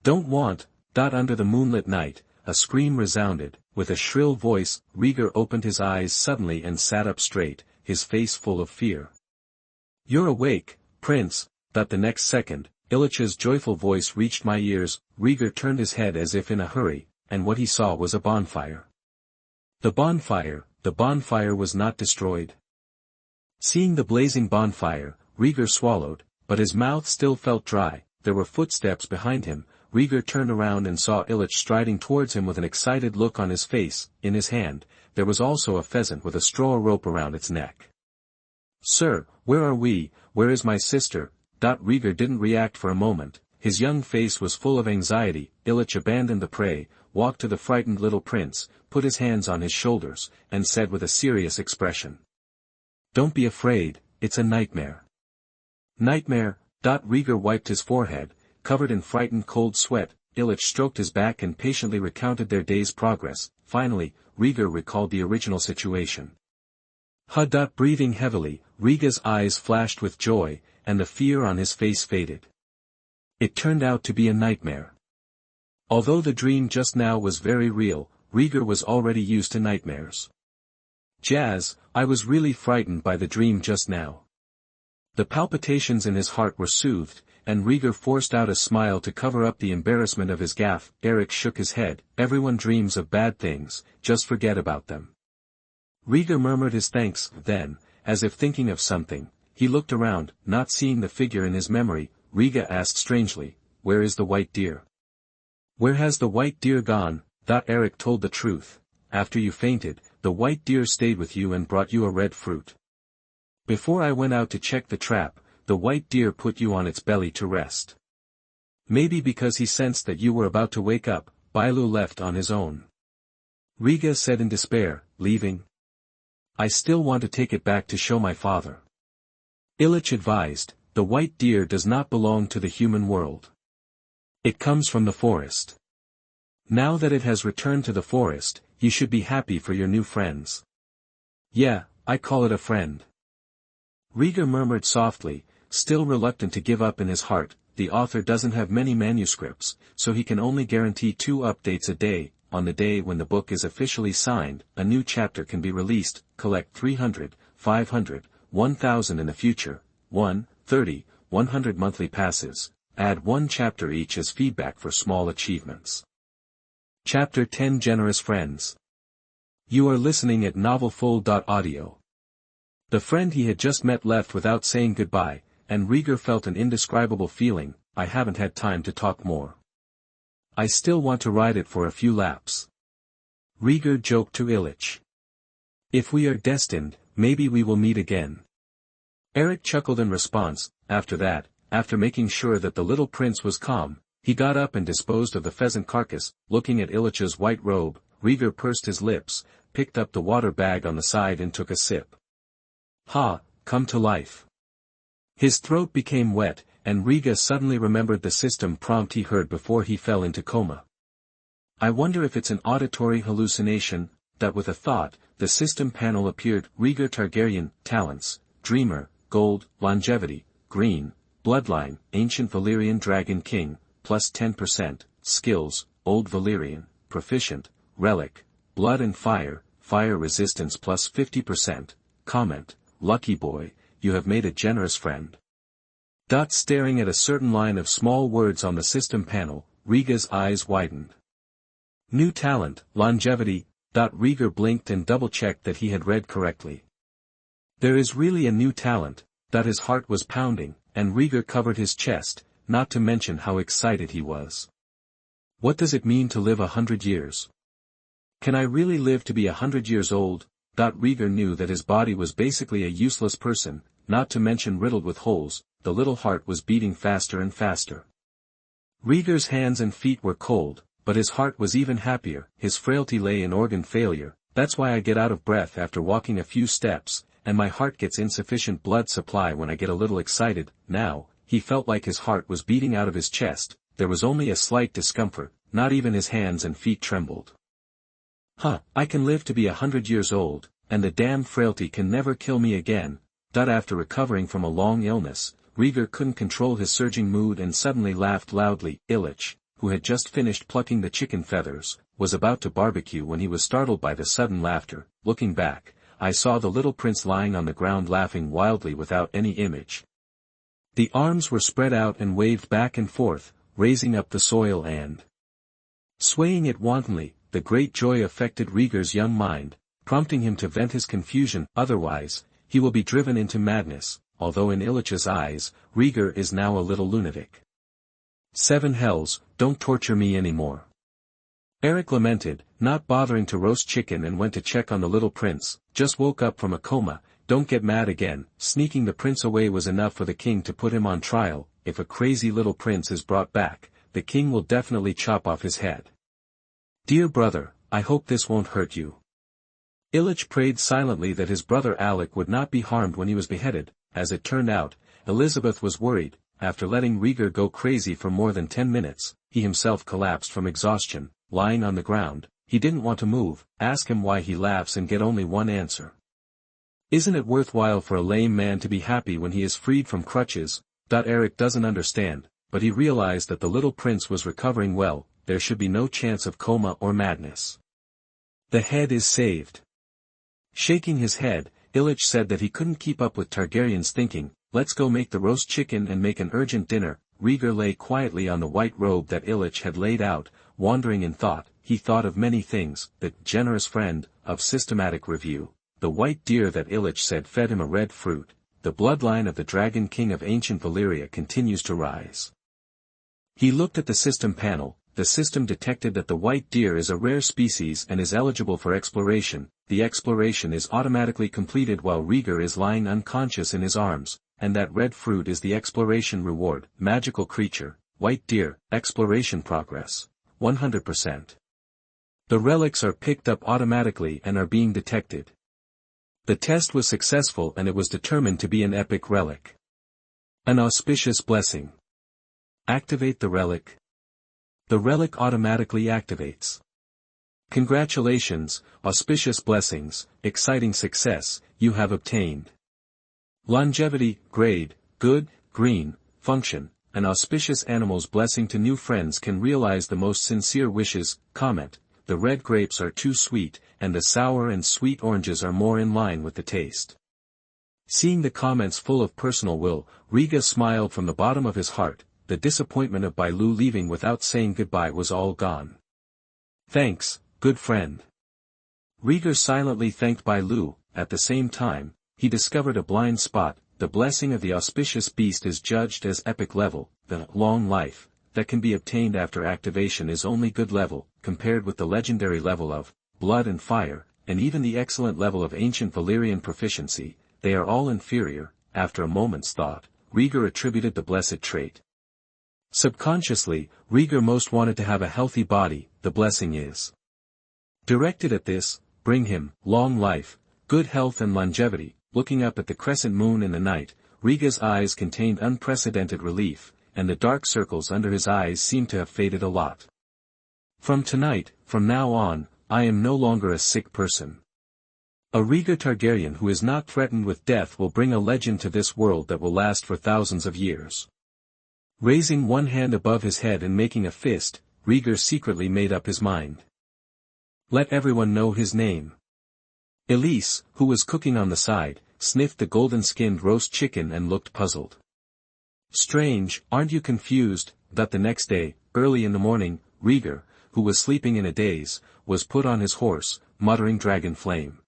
"Don't want." Under the moonlit night, a scream resounded. With a shrill voice, Rhaegar opened his eyes suddenly and sat up straight, his face full of fear. "You're awake, Prince." The next second, Illich's joyful voice reached my ears. Rhaegar turned his head as if in a hurry, and what he saw was a bonfire. The bonfire was not destroyed. Seeing the blazing bonfire, Rhaegar swallowed, but his mouth still felt dry. There were footsteps behind him. Rhaegar turned around and saw Illich striding towards him with an excited look on his face. In his hand, there was also a pheasant with a straw rope around its neck. "Sir, where are we? Where is my sister?" Rhaegar didn't react for a moment. His young face was full of anxiety. Illich abandoned the prey, walked to the frightened little prince, put his hands on his shoulders, and said with a serious expression, "Don't be afraid, it's a nightmare." "Nightmare?" Rhaegar wiped his forehead, covered in frightened cold sweat. Illich stroked his back and patiently recounted their day's progress. Finally, Rhaegar recalled the original situation. Breathing heavily, Rhaegar's eyes flashed with joy, and the fear on his face faded. It turned out to be a nightmare. Although the dream just now was very real, Rhaegar was already used to nightmares. "Jazz, I was really frightened by the dream just now." The palpitations in his heart were soothed, and Rhaegar forced out a smile to cover up the embarrassment of his gaffe. Eric shook his head. "Everyone dreams of bad things, just forget about them." Rhaegar murmured his thanks. Then, as if thinking of something, he looked around. Not seeing the figure in his memory, Rhaegar asked strangely, "Where is the white deer?" "Where has the white deer gone?" Eric told the truth. "After you fainted, the white deer stayed with you and brought you a red fruit. Before I went out to check the trap, the white deer put you on its belly to rest. Maybe because he sensed that you were about to wake up, Bailu left on his own." Rhaegar said in despair, "Leaving? I still want to take it back to show my father." Illich advised, "The white deer does not belong to the human world. It comes from the forest. Now that it has returned to the forest, you should be happy for your new friends." "Yeah, I call it a friend." Rhaegar murmured softly, still reluctant to give up in his heart. The author doesn't have many manuscripts, so he can only guarantee 2 updates a day. On the day when the book is officially signed, a new chapter can be released. Collect 300, 500, 1,000 in the future. 1, 30, 100 monthly passes. Add 1 chapter each as feedback for small achievements. Chapter 10 Generous Friends. You are listening at novelfull.audio. The friend he had just met left without saying goodbye, and Rhaegar felt an indescribable feeling. "I haven't had time to talk more. I still want to ride it for a few laps. Rhaegar joked to Illich. If we are destined, maybe we will meet again. Eric chuckled in response. After that, after making sure that the little prince was calm, he got up and disposed of the pheasant carcass. Looking at Illich's white robe, Rhaegar pursed his lips, picked up the water bag on the side and took a sip. Ha, come to life. His throat became wet, and Rhaegar suddenly remembered the system prompt he heard before he fell into coma. I wonder if it's an auditory hallucination. That with a thought, the system panel appeared. Rhaegar Targaryen, talents, dreamer, gold, longevity, green, bloodline, ancient Valyrian dragon king, plus 10%, skills, Old Valyrian, proficient, relic, blood and fire resistance plus 50%, comment, lucky boy, you have made a generous friend. Staring at a certain line of small words on the system panel, Rhaegar's eyes widened. New talent, longevity. Rhaegar blinked and double-checked that he had read correctly. There is really a new talent. His heart was pounding, and Rhaegar covered his chest, not to mention how excited he was. What does it mean to live 100 years? Can I really live to be 100 years old? Rhaegar knew that his body was basically a useless person, not to mention riddled with holes. The little heart was beating faster and faster. Rhaegar's hands and feet were cold, but his heart was even happier. His frailty lay in organ failure. That's why I get out of breath after walking a few steps, and my heart gets insufficient blood supply when I get a little excited. Now, he felt like his heart was beating out of his chest. There was only a slight discomfort, not even his hands and feet trembled. I can live to be 100 years old, and the damn frailty can never kill me again. After recovering from a long illness, Rhaegar couldn't control his surging mood and suddenly laughed loudly. Illich, who had just finished plucking the chicken feathers, was about to barbecue when he was startled by the sudden laughter. Looking back, I saw the little prince lying on the ground laughing wildly without any image. The arms were spread out and waved back and forth, raising up the soil and swaying it wantonly. The great joy affected Rhaegar's young mind, prompting him to vent his confusion. Otherwise, he will be driven into madness, although in Illich's eyes, Rhaegar is now a little lunatic. 7 hells, don't torture me anymore. Eric lamented, not bothering to roast chicken, and went to check on the little prince. Just woke up from a coma. Don't get mad again. Sneaking the prince away was enough for the king to put him on trial. If a crazy little prince is brought back, the king will definitely chop off his head. Dear brother, I hope this won't hurt you. Illich prayed silently that his brother Alec would not be harmed when he was beheaded. As it turned out, Elizabeth was worried. After letting Rhaegar go crazy for more than 10 minutes, he himself collapsed from exhaustion, lying on the ground. He didn't want to move. Ask him why he laughs and get only one answer. Isn't it worthwhile for a lame man to be happy when he is freed from crutches? Eric doesn't understand, but he realized that the little prince was recovering well. There should be no chance of coma or madness. The head is saved. Shaking his head, Illich said that he couldn't keep up with Targaryen's thinking. Let's go make the roast chicken and make an urgent dinner. Rhaegar lay quietly on the white robe that Illich had laid out, wandering in thought. He thought of many things, the generous friend, of systematic review, the white deer that Illich said fed him a red fruit, the bloodline of the dragon king of ancient Valyria continues to rise. He looked at the system panel. The system detected that the white deer is a rare species and is eligible for exploration. The exploration is automatically completed while Rhaegar is lying unconscious in his arms, and that red fruit is the exploration reward. Magical creature, white deer, exploration progress, 100%. The relics are picked up automatically and are being detected. The test was successful and it was determined to be an epic relic. An auspicious blessing. Activate the relic. The relic automatically activates. Congratulations, auspicious blessings, exciting success, you have obtained. Longevity, grade, good, green, function, an auspicious animal's blessing to new friends can realize the most sincere wishes. Comment, the red grapes are too sweet, and the sour and sweet oranges are more in line with the taste. Seeing the comments full of personal will, Rhaegar smiled from the bottom of his heart. The disappointment of Bailu leaving without saying goodbye was all gone. Thanks, good friend. Rhaegar silently thanked Bailu. At the same time, he discovered a blind spot. The blessing of the auspicious beast is judged as epic level, the long life, that can be obtained after activation is only good level, compared with the legendary level of blood and fire, and even the excellent level of ancient Valyrian proficiency. They are all inferior. After a moment's thought, Rhaegar attributed the blessed trait. Subconsciously, Rhaegar most wanted to have a healthy body. The blessing is directed at this: bring him long life, good health and longevity. Looking up at the crescent moon in the night, Rhaegar's eyes contained unprecedented relief, and the dark circles under his eyes seemed to have faded a lot. From tonight, from now on, I am no longer a sick person. A Rhaegar Targaryen who is not threatened with death will bring a legend to this world that will last for thousands of years. Raising one hand above his head and making a fist, Rhaegar secretly made up his mind. Let everyone know his name. Elise, who was cooking on the side, sniffed the golden-skinned roast chicken and looked puzzled. Strange, aren't you confused? That the next day, early in the morning, Rhaegar, who was sleeping in a daze, was put on his horse, muttering dragon flame.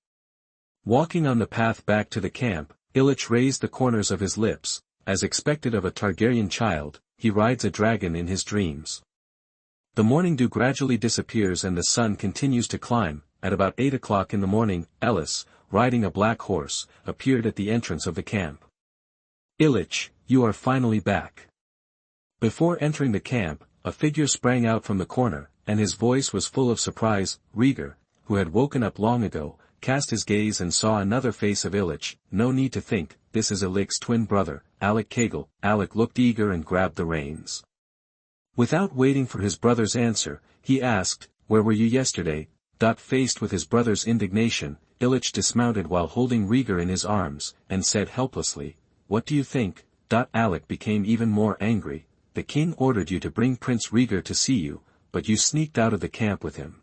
Walking on the path back to the camp, Illich raised the corners of his lips. As expected of a Targaryen child, he rides a dragon in his dreams. The morning dew gradually disappears and the sun continues to climb. At about 8 o'clock in the morning, Ellis, riding a black horse, appeared at the entrance of the camp. Illich, you are finally back. Before entering the camp, a figure sprang out from the corner, and his voice was full of surprise. Rhaegar, who had woken up long ago, cast his gaze and saw another face of Illich. No need to think, this is Illich's twin brother, Alec Kegel. Alec looked eager and grabbed the reins. Without waiting for his brother's answer, he asked, where were you yesterday? Faced with his brother's indignation, Illich dismounted while holding Rhaegar in his arms, and said helplessly, what do you think? Alec became even more angry. The king ordered you to bring Prince Rhaegar to see you, but you sneaked out of the camp with him.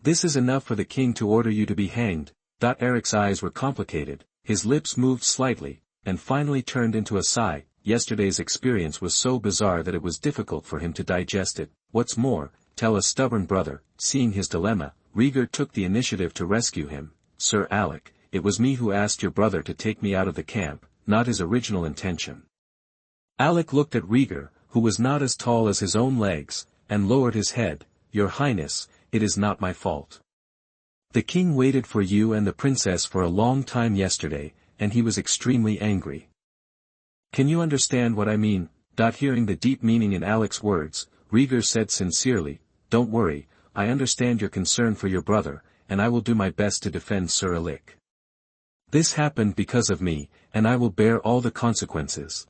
This is enough for the king to order you to be hanged. Eric's eyes were complicated, his lips moved slightly, and finally turned into a sigh. Yesterday's experience was so bizarre that it was difficult for him to digest it. What's more, tell a stubborn brother. Seeing his dilemma, Rhaegar took the initiative to rescue him. Sir Alec, it was me who asked your brother to take me out of the camp, not his original intention. Alec looked at Rhaegar, who was not as tall as his own legs, and lowered his head. Your Highness, it is not my fault. The king waited for you and the princess for a long time yesterday, and he was extremely angry. Can you understand what I mean? Hearing the deep meaning in Alec's words, Rhaegar said sincerely, don't worry, I understand your concern for your brother, and I will do my best to defend Sir Alec. This happened because of me, and I will bear all the consequences.